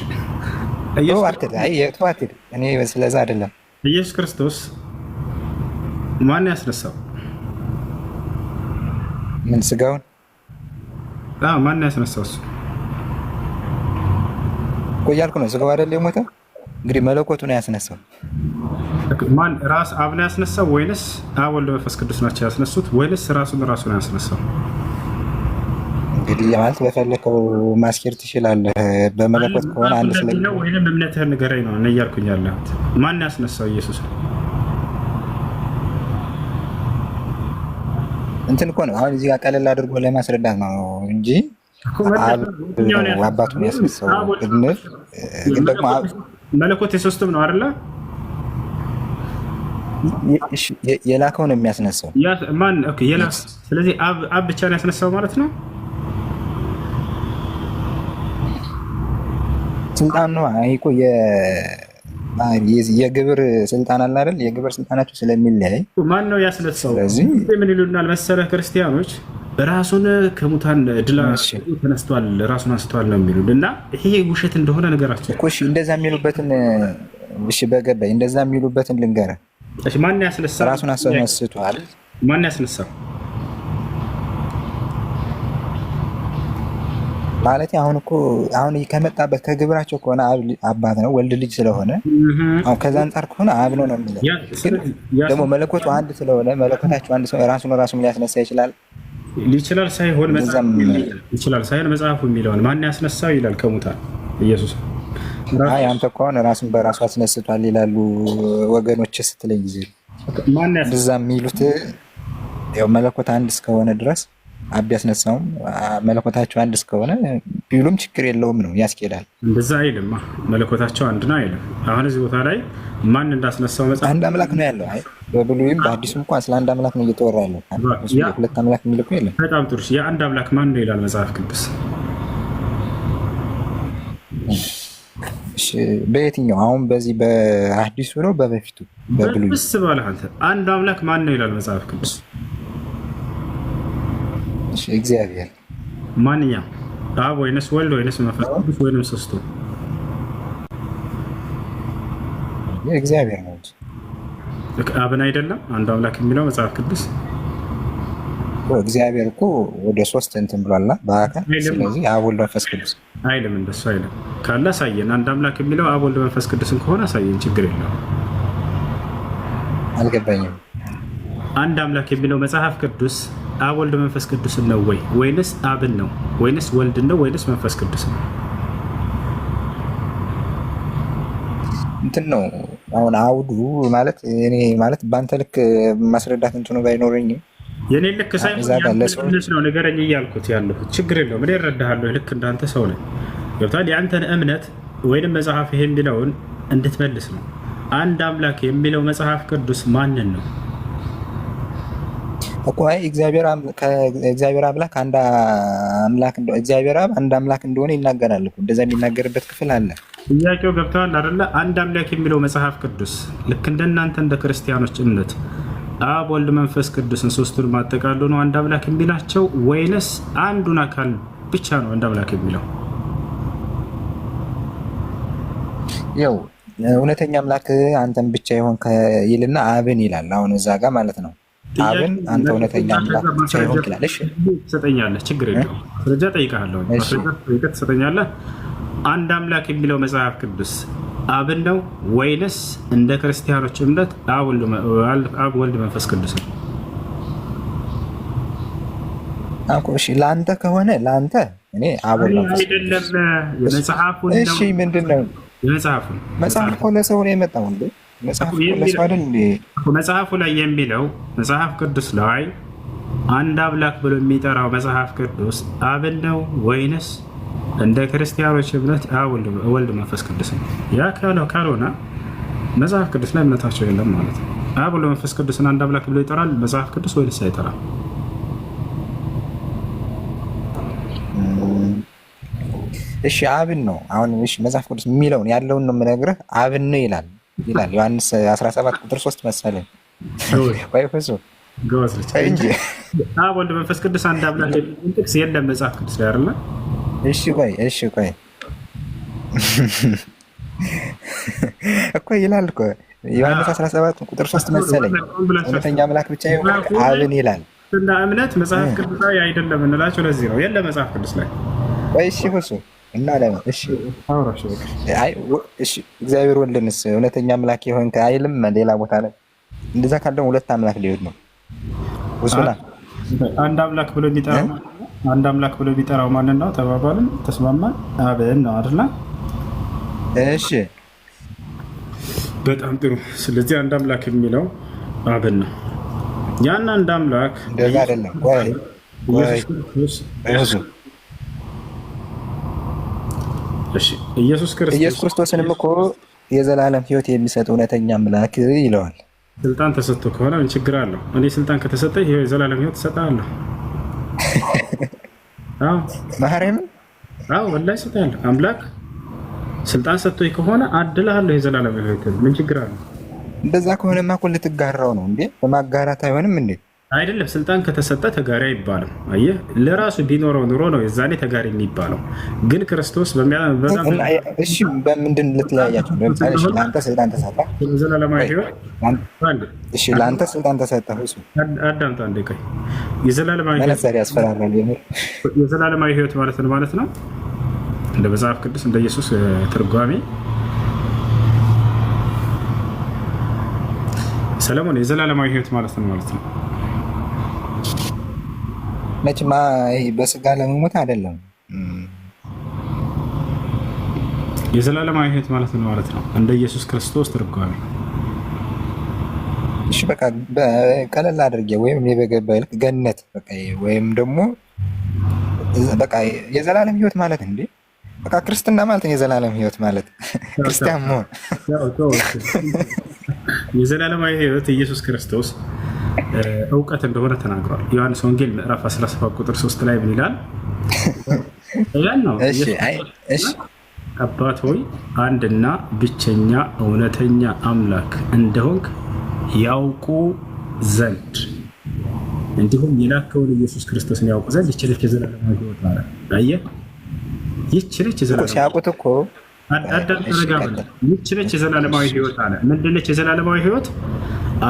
እኔ ስለዛ አይደለም። ኢየሱስ ክርስቶስ ማን ያስነሳው? ምን ስጋውን? ማን ያስነሳው? እሱ እኮ እያልኩ ነው። ስጋው አይደል የሞተው? እንግዲህ መለኮቱ ነው ያስነሳው። ማን? ራስ አብ ነው ያስነሳው ወይንስ አብ ወልድ መንፈስ ቅዱስ ናቸው ያስነሱት ወይንስ ራሱ ነው ያስነሳው? እንግዲህ ማለት በፈለከው ማስኬድ ትችላለህ። በመለኮት ከሆነ አንድ ስለዚህ ወይንም እምነትህን ንገረኝ ነው እያልኩኝ ያለሁት። ማን ያስነሳው? ኢየሱስ እንትን እኮ ነው። አሁን እዚህ ጋር ቀለል አድርጎ ለማስረዳት ነው እንጂ አባቱን ያስነሳው ግን ደግሞ መለኮት የሶስትም ነው አይደለ? የላከው ነው የሚያስነሳው። ማን? ኦኬ የላከው። ስለዚህ አብ ብቻ ነው ያስነሳው ማለት ነው። ስልጣን ነው። አይ እኮ የግብር ስልጣን አለ አይደል? የግብር ስልጣናቸው ስለሚለያይ ማን ነው ያስነሳው? ስለዚህ ምን ይሉናል መሰለህ ክርስቲያኖች፣ ራሱን ከሙታን ድላ ተነስቷል፣ ራሱን አንስቷል ነው የሚሉት። እና ይሄ ውሸት እንደሆነ ነገራቸው እኮ። እሺ እንደዛ የሚሉበትን እሺ በገባኝ። እንደዛ የሚሉበትን ልንገርህ። እሺ ማን ያስነሳው? ራሱን አስነስቷል። ማን ያስነሳው ማለት አሁን እኮ አሁን ከመጣበት ከግብራቸው ከሆነ አባት ነው፣ ወልድ ልጅ ስለሆነ አሁን ከዛ አንጻር ከሆነ አብ ነው የሚለው። ደግሞ መለኮቱ አንድ ስለሆነ መለኮታቸው አንድ ሰው ራሱን ሊያስነሳ ይችላል ሳይሆን መጽሐፉ የሚለውን ማን ያስነሳው ይላል ከሙታን ኢየሱስ። አይ አንተ ከሆነ ራሱን በራሱ አስነስቷል ይላሉ ወገኖች ስትለኝ ጊዜ ማን ያስነሳ የሚሉት ያው መለኮት አንድ እስከሆነ ድረስ አብ ቢያስነሳውም መለኮታቸው አንድ እስከሆነ ቢሉም ችግር የለውም ነው ያስኬዳል። እንደዛ አይልም። መለኮታቸው አንድ ነው አይልም። አሁን እዚህ ቦታ ላይ ማን እንዳስነሳው መጽሐፍ አንድ አምላክ ነው ያለው። አይ በብሉይም በአዲሱም እንኳን ስለ አንድ አምላክ ነው እየተወራ ያለው። ሁለት አምላክ የሚል እኮ የለም። በጣም ጥሩ። የአንድ አምላክ ማን ነው ይላል መጽሐፍ ቅዱስ? በየትኛው? አሁን በዚህ በአዲሱ ነው በበፊቱ? በብሉይ በስ ባለህ አንተ አንድ አምላክ ማን ነው ይላል መጽሐፍ ቅዱስ? እግዚአብሔር። ማንኛው? አብ ወይንስ ወልድ ወይንስ መንፈስ ቅዱስ ወይንስ ሶስቱ? እግዚአብሔር ነው እንጂ አብን አይደለም አንድ አምላክ የሚለው መጽሐፍ ቅዱስ? እግዚአብሔር እኮ ወደ ሶስት እንትን ብሏልና በአካል። ስለዚህ አብ ወልድ መንፈስ ቅዱስ አይልም። እንደሱ አይልም። ካለ አሳየን። አንድ አምላክ የሚለው አብ ወልድ መንፈስ ቅዱስን ከሆነ አሳየን፣ ችግር የለውም። አልገባኝም። አንድ አምላክ የሚለው መጽሐፍ ቅዱስ አብ ወልድ መንፈስ ቅዱስን ነው ወይ ወይንስ አብን ነው ወይንስ ወልድን ነው ወይንስ መንፈስ ቅዱስ ነው? እንትን ነው አሁን አውዱ ማለት እኔ ማለት በአንተ ልክ ማስረዳት እንትኑ ባይኖረኝም የኔ ልክ ሳይሆን ነው ንገረኝ እያልኩት ያለሁት። ችግር የለውም እኔ እረዳሃለሁ። ልክ እንዳንተ ሰው ነኝ። ገብቶሃል? የአንተን እምነት ወይንም መጽሐፍ ይሄ የሚለውን እንድትመልስ ነው። አንድ አምላክ የሚለው መጽሐፍ ቅዱስ ማንን ነው እኮ? አይ እግዚአብሔር አምላክ አንድ አምላክ እንደሆነ እግዚአብሔር አብ አንድ አምላክ እንደሆነ ይናገራል እኮ። እንደዛ የሚናገርበት ክፍል አለ። ጥያቄው ገብቶሃል አይደለ? አንድ አምላክ የሚለው መጽሐፍ ቅዱስ ልክ እንደናንተ እንደ ክርስቲያኖች እምነት አብ ወልድ መንፈስ ቅዱስን ሶስቱን ማጠቃሉ ነው አንድ አምላክ የሚላቸው ወይንስ አንዱን አካል ብቻ ነው አንድ አምላክ የሚለው? ያው እውነተኛ አምላክ አንተን ብቻ ይሆን ይልና አብን ይላል። አሁን እዛ ጋር ማለት ነው አብን አንተ እውነተኛ አምላክ ብቻ ይሆን ይላል። እሺ ትሰጠኛለህ፣ ችግር የለውም። ስለዚህ ጠይቃለሁ፣ ትሰጠኛለህ። አንድ አምላክ የሚለው መጽሐፍ ቅዱስ አብን ነው ወይንስ እንደ ክርስቲያኖች እምነት አብ ወልድ መንፈስ ቅዱስ ነው? እሺ ለአንተ ከሆነ ለአንተ እኔ አብ ወልድ መንፈስ አይደለም የመጽሐፉን እሺ ምንድነው መጽሐፉ ለሰው ነው የመጣው እንዴ? መጽሐፉ ለሰው አይደል እንዴ? መጽሐፉ ላይ የሚለው መጽሐፍ ቅዱስ ላይ አንድ አምላክ ብሎ የሚጠራው መጽሐፍ ቅዱስ አብን ነው ወይንስ እንደ ክርስቲያኖች እምነት ወልድ መንፈስ ቅዱስ ነው? ያ ካልሆነ መጽሐፍ ቅዱስ ላይ እምነታቸው የለም ማለት ነው። አብ ወልድ መንፈስ ቅዱስን አንድ አምላክ ብሎ ይጠራል መጽሐፍ ቅዱስ ወይስ አይጠራም? እሺ አብን ነው አሁን። እሺ መጽሐፍ ቅዱስ የሚለውን ያለውን ነው የምነግርህ። አብን ነው ይላል ዮሐንስ 17 ቁጥር 3 መሰለኝ ወይ ፈሱ ጎስ እንጂ አብ ወልድ መንፈስ ቅዱስ አንድ አምላክ ጥቅስ የለም መጽሐፍ ቅዱስ ላይ አይደል? እሺ ቆይ እኮ ይላል እኮ ዮሐንስ 17 ቁጥር 3 መሰለኝ እውነተኛ አምላክ ብቻ ይሆን አብን ይላል። እና እምነት መጽሐፍ ቅዱስ ላይ አይደለም እንላቸው ለዚህ ነው የለም መጽሐፍ ቅዱስ ላይ። እሺ ፈሱ እና ለምን እሺ አውራሽ አይ እሺ እግዚአብሔር ወልድንስ እውነተኛ አምላክ ይሆን አይልም ሌላ ቦታ ላይ? እንደዛ ካለው ሁለት አምላክ ሊሆን ነው ወስና አንድ አምላክ ብሎ ቢጠራው አንድ አምላክ ብሎ ቢጠራው ማንን ነው ተባባልን? ተስማማን? አብን ነው አይደል? እሺ በጣም ጥሩ። ስለዚህ አንድ አምላክ የሚለው አብን ነው። ያን አንድ አምላክ እንደዛ አይደለም ወይ ኢየሱስ ክርስቶስንም እኮ የዘላለም ሕይወት የሚሰጥ እውነተኛ አምላክ ይለዋል። ስልጣን ተሰጥቶ ከሆነ ምን ችግር አለው? እኔ ስልጣን ከተሰጠኝ የዘላለም ሕይወት እሰጥሃለሁ። አዎ ማርያም፣ አዎ ወላሂ እሰጥሃለሁ። አምላክ ስልጣን ሰጥቶኝ ከሆነ አድልሃለሁ የዘላለም ሕይወት። ምን ችግር አለው? እንደዛ ከሆነማ እኮ ልትጋራው ነው እንዴ? በማጋራት አይሆንም እንዴ? አይደለም። ስልጣን ከተሰጠ ተጋሪ አይባልም። አየህ፣ ለራሱ ቢኖረው ኑሮ ነው የዛኔ ተጋሪ የሚባለው። ግን ክርስቶስ እሺ፣ በምንድን ልትለያያቸው? ለምሳሌ እሺ፣ ለአንተ ስልጣን ተሰጠ፣ ዘላለማዊ ሕይወት። እሺ፣ ለአንተ ስልጣን ተሰጠ። እሱ አዳምጣ አንዴ ቆይ። የዘላለማዊ ሕይወት ያስፈራራል። የዘላለማዊ ሕይወት ማለት ነው እንደ መጽሐፍ ቅዱስ እንደ ኢየሱስ ትርጓሜ ሰለሞን የዘላለማዊ ሕይወት ማለት ነው መቼማ በስጋ ለመሞት አይደለም። የዘላለማዊ ሕይወት ማለት ነው እንደ ኢየሱስ ክርስቶስ ትርጓሜ እሺ በቃ ቀለል አድርጌ ወይም እኔ በገባኝ ልክ ገነት በቃ ወይም ደግሞ በቃ የዘላለም ህይወት ማለት እንዴ በቃ ክርስትና ማለት ነው። የዘላለም ህይወት ማለት ክርስቲያን መሆን የዘላለማዊ ህይወት ኢየሱስ ክርስቶስ እውቀት እንደሆነ ተናግሯል። ዮሐንስ ወንጌል ምዕራፍ 17 ቁጥር 3 ላይ ምን ይላል? እሺ አባት ሆይ አንድና ብቸኛ እውነተኛ አምላክ እንደሆንክ ያውቁ ዘንድ እንዲሁም የላከውን ኢየሱስ ክርስቶስን ያውቁ ዘንድ ይችላል የዘላለማዊ ህይወት ማለት አየህ። ይችላል የዘላለማዊ ሲያውቁት እኮ ይችላል የዘላለማዊ ህይወት አለ። ምንድነች የዘላለማዊ ህይወት?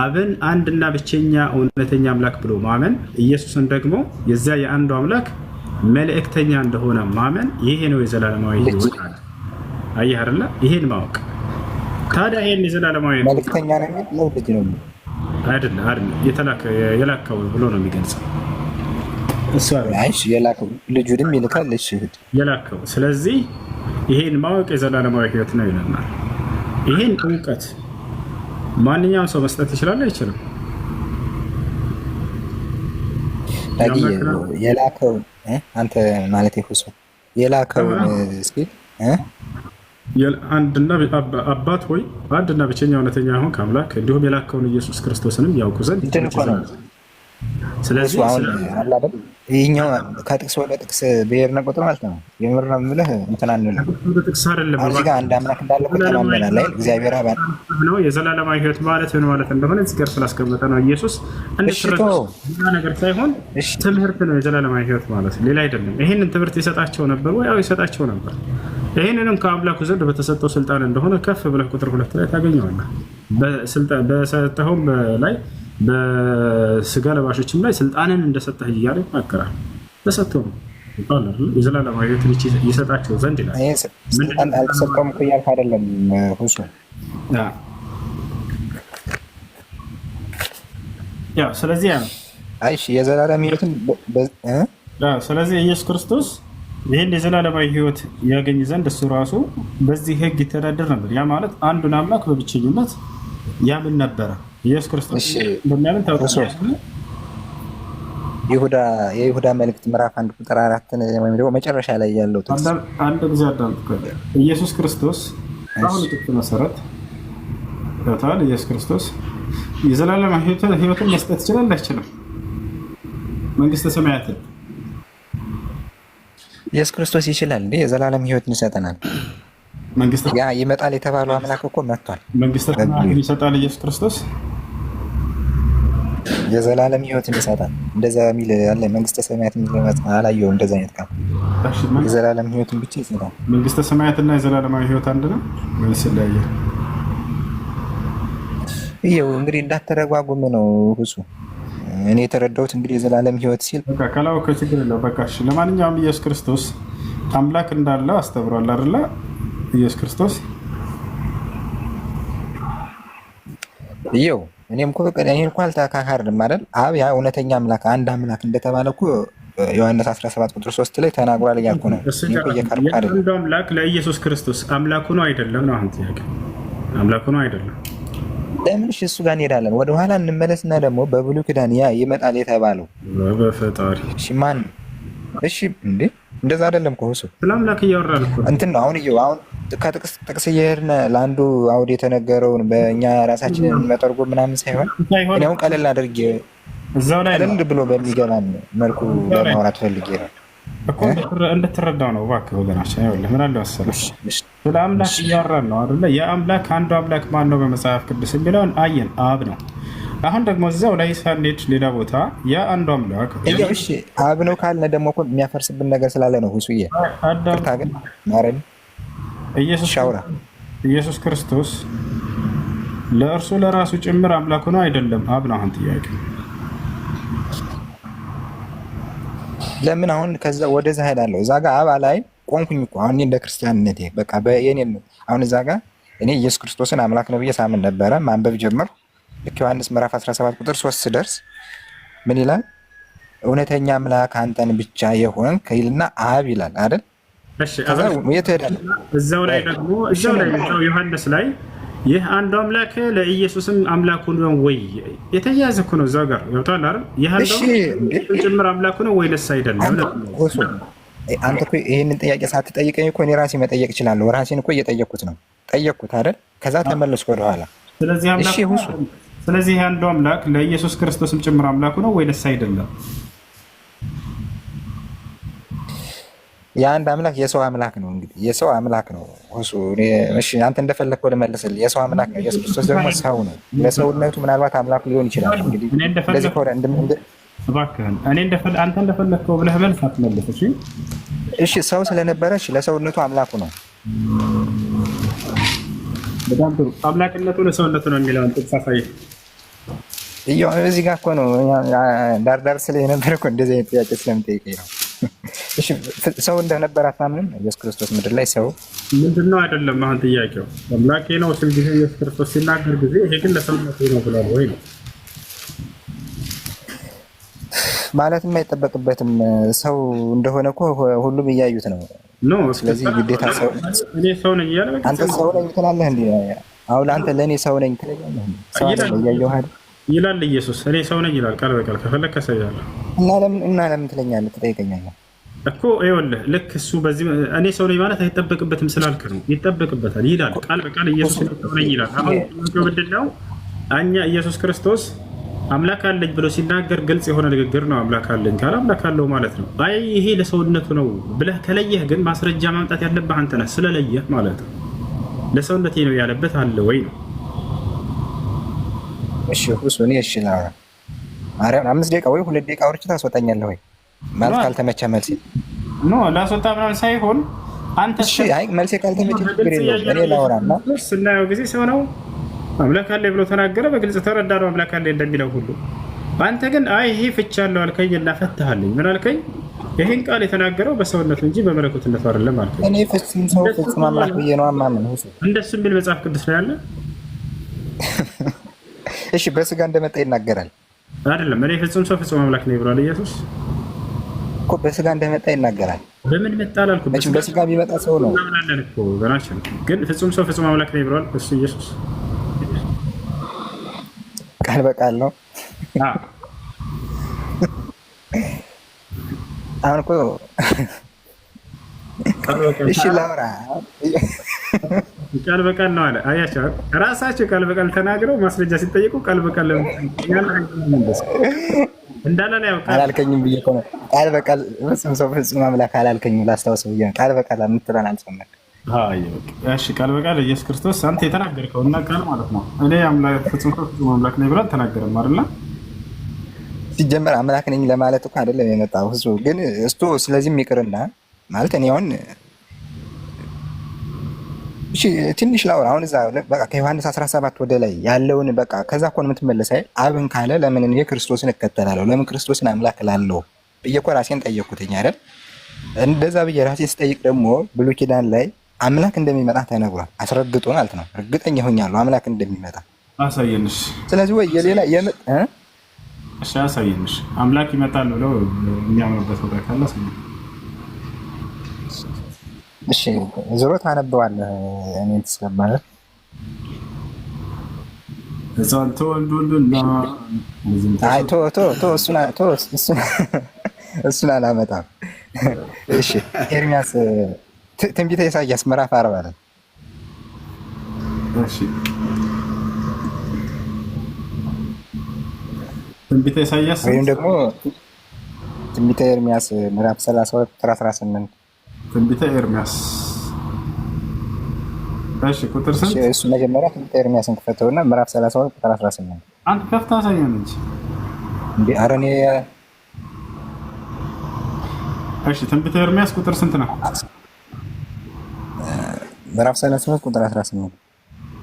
አብን አንድና ብቸኛ እውነተኛ አምላክ ብሎ ማመን፣ ኢየሱስን ደግሞ የዛ የአንዱ አምላክ መልእክተኛ እንደሆነ ማመን፣ ይሄ ነው የዘላለማዊ ህይወት አለ። አየህ አይደለ? ይሄን ማወቅ ታዲያ ይሄን የዘላለማዊ መልእክተኛ ነው ልጅ ነው አይደለም የላከው ብሎ ነው የሚገልጸው እሱ አይደል? አይሽ የላከው ልጁንም ይልካል። እሺ የላከው። ስለዚህ ይሄን ማወቅ የዘላለማዊ ህይወት ነው ይለናል። ይሄን እውቀት ማንኛውም ሰው መስጠት ይችላል አይችልም? የላከው አንተ ማለት ይሁን የላከው እስኪ አንድና አባት ሆይ አንድና ብቸኛ እውነተኛ ሆንክ አምላክ እንዲሁም የላከውን ኢየሱስ ክርስቶስንም ያውቁ ዘንድ ስለዚህ አሁን አላደም ይሄኛው ከጥቅስ ወደ ጥቅስ ብሄርና ቁጥር ማለት ነው። የምር ነው የምልህ እንትና እንልህ ጥቅስ አይደለም። እዚህ ጋር አንድ አምላክ እንዳለ ተማምነናል አይደል? እግዚአብሔር አብ ነው። የዘላለማዊ ህይወት ማለት ምን ማለት እንደሆነ እዚህ ጋር ስላስቀመጠ ነው ኢየሱስ እንድትረዳ ነገር ሳይሆን ትምህርት ነው። የዘላለማዊ ህይወት ማለት ሌላ አይደለም። ይሄንን ትምህርት ይሰጣቸው ነበር ወይ? ያው ይሰጣቸው ነበር። ይሄንንም ከአምላኩ ዘንድ በተሰጠው ስልጣን እንደሆነ ከፍ ብለህ ቁጥር 2 ላይ ታገኘዋለህ። በስልጣን በሰጠኸውም ላይ በስጋ ለባሾችም ላይ ስልጣንን እንደሰጠህ እያለ ይናገራል። ተሰጥቶ ነው ይባላል። የዘላለማዊ ህይወትን ይሰጣቸው ዘንድ ይላል። ስልጣን አልተሰጠውም እኮ እያልክ አይደለም ሁሱ? ያው ስለዚህ አይሽ የዘላለም ህይወትን ስለዚህ ኢየሱስ ክርስቶስ ይህን የዘላለማዊ ህይወት ያገኝ ዘንድ እሱ ራሱ በዚህ ህግ ይተዳደር ነበር። ያ ማለት አንዱን አምላክ በብቸኝነት ያምን ነበረ። ኢየሱስ ክርስቶስ እንደሚያምን ታውቃለህ። የይሁዳ መልእክት ምዕራፍ 1 ቁጥር 4 ወይም ደግሞ መጨረሻ ላይ ያለው ጥቅስ አንድ ጊዜ አዳምጥ። ኢየሱስ ክርስቶስ አሁን ጥቅስ መሰረት ታዲያ ኢየሱስ ክርስቶስ የዘላለም ህይወትን መስጠት ይችላል አይችልም? መንግስተ ሰማያትን ኢየሱስ ክርስቶስ ይችላል እንዴ? የዘላለም ህይወትን ይሰጠናል። ያ ይመጣል የተባለው አምላክ እኮ መጥቷል። መንግስተ ሰማያትን ይሰጣል ኢየሱስ ክርስቶስ። የዘላለም ህይወትን ይሰጣል እንደዛ የሚል ያለ መንግስተ ሰማያትን አላየሁም። እንደዛ አይነት ቃል የዘላለም ህይወትን ብቻ ይሰጣል። መንግስተ ሰማያትና የዘላለማዊ ህይወት አንድ ነው ወይስ ይለያያል? ይኸው እንግዲህ እንዳትተረጓጉም ነው ሁሱ። እኔ የተረዳሁት እንግዲህ የዘላለም ህይወት ሲል በቃ ከላው ከችግር የለው። በቃ እሺ፣ ለማንኛውም ኢየሱስ ክርስቶስ አምላክ እንዳለ አስተምሯል አይደለ? ኢየሱስ ክርስቶስ ይኸው እኔም እኮ ይሄን እኮ አልተካካርንም አይደል? አብ ያ እውነተኛ አምላክ አንድ አምላክ እንደተባለ እኮ ዮሐንስ 17 ቁጥር 3 ላይ ተናግሯል እያልኩ ነው። አንዱ አምላክ ለኢየሱስ ክርስቶስ አምላኩ ነው አይደለም ነው አሁን ጥያቄ። አምላኩ ነው አይደለም? ለምን እሱ ጋር እንሄዳለን። ወደ ኋላ እንመለስና ደግሞ በብሉይ ኪዳን ያ ይመጣል የተባለው በፈጣሪ እሺ፣ ማን እሺ፣ እንዴ እንደዛ አይደለም እኮ እሱ ስለ አምላክ እያወራን እኮ እንትን ነው። አሁን ከጥቅስ እየሄድን ለአንዱ አውድ የተነገረውን በእኛ ራሳችንን መጠርጎም ምናምን ሳይሆን እኔ አሁን ቀለል አድርጌ እዛው ላይ ቀለል ብሎ በሚገባን መልኩ ለማውራት ፈልጌ ነው እኮ እንድትረዳው ነው። እባክህ ወገናችን፣ አይወለ ምን አለ መሰለህ ስለ አምላክ እያወራን ነው አይደለ? የአምላክ አንዱ አምላክ ማን ነው በመጽሐፍ ቅዱስ የሚለውን አየን፣ አብ ነው። አሁን ደግሞ እዛው ላይ ሳንሄድ ሌላ ቦታ ያ አንዱ አምላክ እሺ አብ ነው ካልን ደግሞ እኮ የሚያፈርስብን ነገር ስላለ ነው ሁሱዬ ታገን ማረን ኢየሱስ ክርስቶስ ለእርሱ ለራሱ ጭምር አምላኩ ነው አይደለም? አብ ነው። አሁን ጥያቄ ለምን አሁን ከዛ ወደዛ ሄዳለሁ? እዛ ጋር አብ ላይ ቆንኩኝ እኮ አሁን እንደ ክርስቲያንነቴ በቃ በየኔ አሁን እዛ ጋር እኔ ኢየሱስ ክርስቶስን አምላክ ነው ብዬ ሳምን ነበረ። ማንበብ ጀመር። ልክ ዮሐንስ ምዕራፍ 17 ቁጥር 3 ስደርስ ምን ይላል? እውነተኛ አምላክ አንተን ብቻ የሆንክ ይልና አብ ይላል አይደል? እሺ እዛው ላይ ደግሞ እዛው ዮሐንስ ላይ ይህ አንዱ አምላክ ለኢየሱስም አምላኩ ነው ወይ? የተያያዘ እኮ ነው እዛው ጋር ያውጣል አይደል? ይህ አንዱ ጭምር አምላኩ ነው ወይስ አይደለም? አንተ እኮ ይሄንን ጥያቄ ሳትጠይቀኝ እኮ እኔ ራሴ መጠየቅ እችላለሁ። ራሴን እኮ እየጠየቅኩት ነው። ጠየቅኩት አይደል? ከዛ ተመለስኩ ወደኋላ። ስለዚህ አንዱ አምላክ ለኢየሱስ ክርስቶስም ጭምር አምላኩ ነው ወይስ አይደለም? የአንድ አምላክ የሰው አምላክ ነው። እንግዲህ የሰው አምላክ ነው እሱ። እሺ አንተ እንደፈለግከው ልመልስልህ። የሰው አምላክ ነው። ኢየሱስ ክርስቶስ ደግሞ ሰው ነው። ለሰውነቱ ምናልባት አምላክ ሊሆን ይችላል። እንግዲህ እንደዚህ ከሆነ እባክህን አንተ እንደፈለግከው ብለህ መልስ አትመልስ። እሺ ሰው ስለነበረ ለሰውነቱ አምላኩ ነው። በጣም ጥሩ። አምላክነቱ ለሰውነቱ ነው የሚለውን ጥቅስ አሳየህ። እዚህ ጋር እኮ ነው ዳር ስለነበረ እኮ እንደዚህ አይነት ጥያቄ ስለምጠይቀኝ ነው። እሺ ሰው እንደነበረ አታምንም? ኢየሱስ ክርስቶስ ምድር ላይ ሰው ምንድነው? አይደለም አሁን ጥያቄው አምላኬ ነው ሲል ጊዜ ኢየሱስ ክርስቶስ ሲናገር ጊዜ ይሄ ግን ለሰውነቱ ነው ብሏል ወይ ነው ማለትም አይጠበቅበትም። ሰው እንደሆነ እኮ ሁሉም እያዩት ነው። ስለዚህ ግዴታ ሰው እኔ ሰው ነኝ እያለ አንተ ሰው ነኝ ትላለህ እንዴ? አሁን አንተ ለእኔ ሰው ነኝ ትላለህ እንዴ? ሰው እያየሁ አይደል ይላል ኢየሱስ። እኔ ሰው ነኝ ይላል ቃል በቃል። ከፈለክ ከሰያለሁ እና ለምን ትለኛለህ? ትጠይቀኛለህ እኮ ይኸውልህ፣ ልክ እሱ በዚህ እኔ ሰው ነኝ ማለት አይጠበቅበትም ስላልክ ነው። ይጠበቅበታል ይላል ቃል በቃል ኢየሱስ ሰው ነኝ ይላል። አሁን ምንድን ነው እኛ ኢየሱስ ክርስቶስ አምላክ አለኝ ብሎ ሲናገር ግልጽ የሆነ ንግግር ነው። አምላክ አለኝ ካለ አምላክ አለው ማለት ነው። አይ ይሄ ለሰውነቱ ነው ብለህ ከለየህ ግን ማስረጃ ማምጣት ያለብህ አንተ ነህ፣ ስለለየህ ማለት ነው። ለሰውነቴ ነው ያለበት አለ ወይ ነው። እሺ እኔ እሺ ላውራ ማርያም 5 ደቂቃ ወይ 2 ደቂቃ አውርቼ ታስወጣኛለህ ወይ ማለት ካልተመቸ መልሴ ኖ ላስወጣ ምናምን ሳይሆን አንተ እሺ አይ መልሴ ካልተመቸ ችግር የለውም። እኔ ላውራና ስናየው ጊዜ ሰው ነው አምላክ አለ ብሎ ተናገረ። በግልጽ ተረዳ ነው አምላክ አለ እንደሚለው ሁሉ። አንተ ግን አይ ይሄ ፍቻ አለው አልከኝ እና ፈታህልኝ። ምን አልከኝ? ይሄን ቃል የተናገረው በሰውነቱ እንጂ በመለኮትነቱ አይደለም አልከኝ። እኔ ፍጹም ሰው ፍጹም አምላክ ብዬ ነው አማምን ነው። እንደሱ የሚል መጽሐፍ ቅዱስ ላይ አለ? እሺ በስጋ እንደመጣ ይናገራል አይደለም? እኔ ፍጹም ሰው ፍጹም አምላክ ነኝ ብሏል ኢየሱስ እኮ። በስጋ እንደመጣ ይናገራል። በምን መጣ አላልኩም። በስጋ ቢመጣ ሰው ነው እናምናለን እኮ ገናችን። ግን ፍጹም ሰው ፍጹም አምላክ ነኝ ብሏል እሱ ኢየሱስ። ቃል በቃል ነው። አሁን እኮ እሺ ላውራ ቃል በቃል ነው አለ። አያቸው ራሳቸው ቃል በቃል ተናግረው ማስረጃ ሲጠየቁ ቃል በቃል እንዳላላ ያው አላልከኝም ብዬ እኮ ነው። ቃል በቃል ፍጹም ሰው ፍጹም አምላክ አላልከኝም። ላስታውሰው ብዬ ነው። ቃል በቃል የምትለን አልሰማህም? እሺ ቃል በቃል ኢየሱስ ክርስቶስ አንተ የተናገርከው እና ቃል ማለት ነው። እኔ አምላክ ፍጹም ሰው ፍጹም አምላክ ነኝ ብሎ አልተናገረም አይደል? ሲጀመር አምላክ ነኝ ለማለት እኮ አይደለም የመጣው እሱ። ግን እስቶ ስለዚህም ይቅርና ማለት እኔ አሁን እሺ ትንሽ ላውራ። አሁን እዛ በቃ ከዮሐንስ 17 ወደ ላይ ያለውን በቃ ከዛ እኮ ነው የምትመለሰው። አብን ካለ ለምን እኔ ክርስቶስን እከተላለሁ? ለምን ክርስቶስን አምላክ እላለሁ ብዬ እኮ ራሴን ጠየቅኩትኝ አይደል? እንደዛ ብዬ ራሴ ስጠይቅ ደግሞ ብሉይ ኪዳን ላይ አምላክ እንደሚመጣ ተነግሯል። አስረግጦ ማለት ነው። እርግጠኛ ሆኛለሁ አምላክ እንደሚመጣ። አሳየንሽ። ስለዚህ ወይ የሌላ እሺ አሳየንሽ። አምላክ ይመጣል ብለው የሚያምኑበት ቦታ ካለ አሳየን። እሺ ዞሮ ታነበዋለህ። እኔ ተስከባለ እዛን ተወልዶልና አይ እሱን አላመጣም። እሺ ኤርሚያስ ትንቢተ ኢሳይያስ ምዕራፍ 40 ላይ እሺ ትንቢተ ኢሳይያስ ወይም ደግሞ ትንቢተ ኤርሚያስ ምዕራፍ 32 ቁጥር 18 ትንቢተ ኤርሚያስ እሺ ቁጥር ስንት? እሱ መጀመሪያ ትንቢተ ኤርሚያስን ክፈተውና ምዕራፍ 32 ቁጥር 18 አንተ ከፍተህ አሳየን እንጂ እንዴ! ኧረ እኔ እሺ ትንቢተ ኤርሚያስ ቁጥር ስንት ነው? ምዕራፍ 32 ቁጥር 18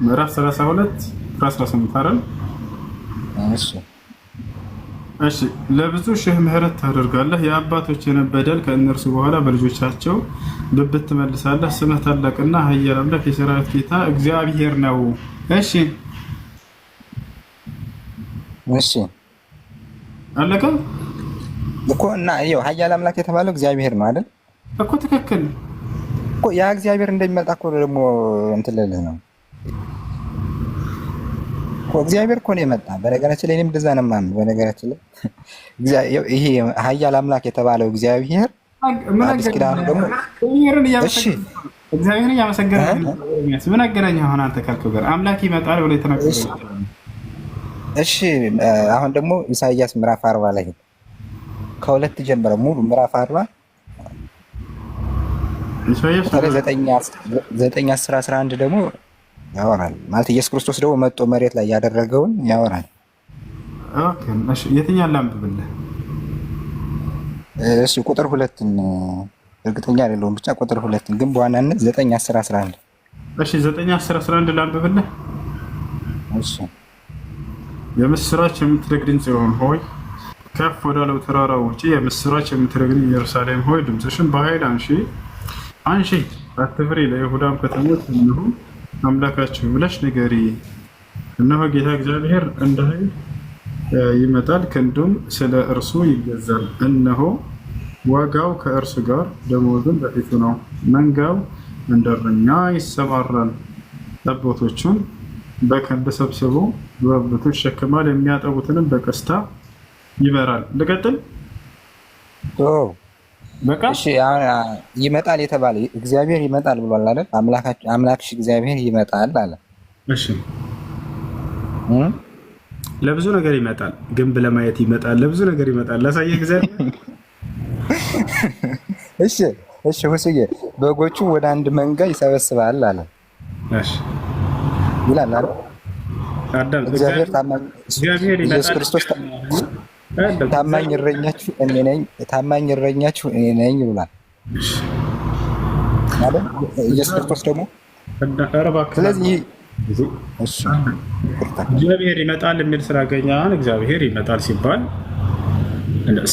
ምዕራፍ 32 ቁጥር 18 አይደል? እሺ ለብዙ ሺህ ምሕረት ታደርጋለህ፣ የአባቶችን በደል ከእነርሱ በኋላ በልጆቻቸው ብብት ትመልሳለህ። ስምህ ታላቅና ኃያል አምላክ የሠራዊት ጌታ እግዚአብሔር ነው። እሺ አለቀ እኮ። እና ይኸው ኃያል አምላክ የተባለው እግዚአብሔር ነው አይደል እኮ። ትክክል እኮ። ያ እግዚአብሔር እንደሚመጣ እኮ ደግሞ እንትን ልልህ ነው እግዚአብሔር እኮ ነው የመጣ። በነገራችን ላይ እኔም እንደዛ ነው የማምነው። በነገራችን ላይ ይሄ ኃያል አምላክ የተባለው እግዚአብሔር አዲስ ኪዳኑ ደግሞ እሺ እግዚአብሔርን እያመሰገነ ምን አገናኘህ አሁን አንተ ካልከው ጋር አምላክ ይመጣል ብሎ የተናገረው? እሺ አሁን ደግሞ ኢሳይያስ ምዕራፍ 40 ላይ ከሁለት ጀምረ ሙሉ ምዕራፍ 40 ኢሳይያስ 9 10 11 ደግሞ ያወራል። ማለት ኢየሱስ ክርስቶስ ደግሞ መጥቶ መሬት ላይ ያደረገውን ያወራል። ኦኬ እሺ የትኛው ላምብብልህ? እሺ ቁጥር 2ን እርግጠኛ አይደለሁም፣ ብቻ ቁጥር 2ን ግን በዋናነት 9 10 11 እሺ 9 10 11 ላምብብልህ። እሺ የምስራች የምትነግሪኝ ጽዮን ሆይ ከፍ ወዳለው ተራራ ውጪ የምስራች የምትነግሪኝ ኢየሩሳሌም ሆይ ድምፅሽን በኃይል አንሺ አንሺ፣ አትፍሪ፣ ለይሁዳም ከተሞች እነሆ አምላካችሁ ብለሽ ንገሪ። እነሆ ጌታ እግዚአብሔር እንደ ኃይል ይመጣል፣ ክንዱም ስለ እርሱ ይገዛል። እነሆ ዋጋው ከእርሱ ጋር ደመወዙም በፊቱ ነው። መንጋው እንደ እረኛ ይሰማራል፣ ጠቦቶቹን በከንድ ሰብስቦ በብልቱ ይሸከማል፣ የሚያጠቡትንም በቀስታ ይመራል። ልቀጥል? በቃ እሺ። ይመጣል የተባለ እግዚአብሔር ይመጣል ብሏል አይደል? አምላክሽ እግዚአብሔር ይመጣል አለ። እሺ ለብዙ ነገር ይመጣል፣ ግንብ ለማየት ይመጣል፣ ለብዙ ነገር ይመጣል። ላሳየ እግዚአብሔር እሺ እሺ ሁስዬ በጎቹ ወደ አንድ መንጋ ይሰበስባል አለ። እሺ ይላል አይደል? አዳም እግዚአብሔር ኢየሱስ ክርስቶስ ታማኝ እረኛችሁ እኔ ነኝ፣ ታማኝ እረኛችሁ እኔ ነኝ ብሏል አይደል? ኢየሱስ ክርስቶስ ደግሞ ስለዚህ እግዚአብሔር ይመጣል የሚል ስላገኘን እግዚአብሔር ይመጣል ሲባል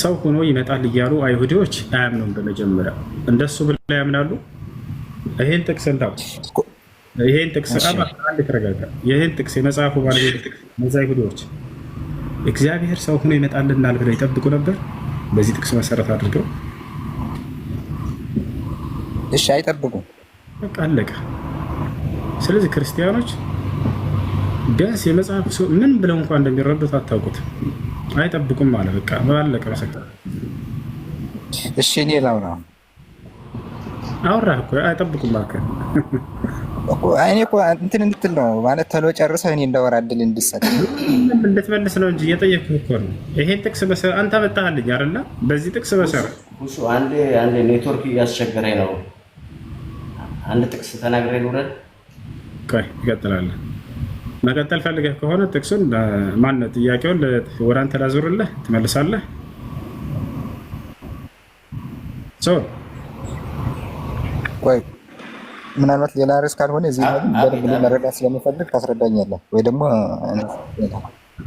ሰው ሆኖ ይመጣል እያሉ አይሁዶች አያምኑም። በመጀመሪያ እንደሱ ብለው ያምናሉ። ይሄን ጥቅስ እንዳው ይሄን ጥቅስ አንድ ተረጋጋ። ይሄን ጥቅስ የመጽሐፉ ባለቤት ጥቅስ እነዚያ አይሁዶች እግዚአብሔር ሰው ሆኖ ይመጣልናል ብለው ይጠብቁ ነበር። በዚህ ጥቅስ መሰረት አድርገው እሺ አይጠብቁም። በቃ አለቀ። ስለዚህ ክርስቲያኖች ቢያንስ የመጽሐፍ ሰው ምን ብለው እንኳን እንደሚረዱት አታውቁት። አይጠብቁም ማለት በቃ ባለቀ መሰከረ። እሺ እኔ ላውራ አውራህ እኮ አይጠብቁም ማለት እኮ እኔ እኮ እንትን እንድትል ነው ማለት ተሎ ጨርሰህ እኔ እንዳወራ እድል እንድትሰጥ እንድትመልስ ነው እንጂ እየጠየቅኩህ እኮ ነው። ይሄን ጥቅስ መሰረት አንተ መጣህልኝ አይደለ? በዚህ ጥቅስ መሰረት እሱ አንዴ ኔትወርክ እያስቸገረኝ ነው። አንድ ጥቅስ ተናግሬ ልውረድ። ቆይ ይቀጥላል። መቀጠል ፈልገህ ከሆነ ጥቅሱን ማነው ጥያቄውን ወደ አንተ ላዞርልህ ትመልሳለህ። ቆይ ምናልባት ሌላ ርዕስ ካልሆነ እዚህ በደንብ መረዳት ስለምፈልግ ታስረዳኛለህ ወይ ደግሞ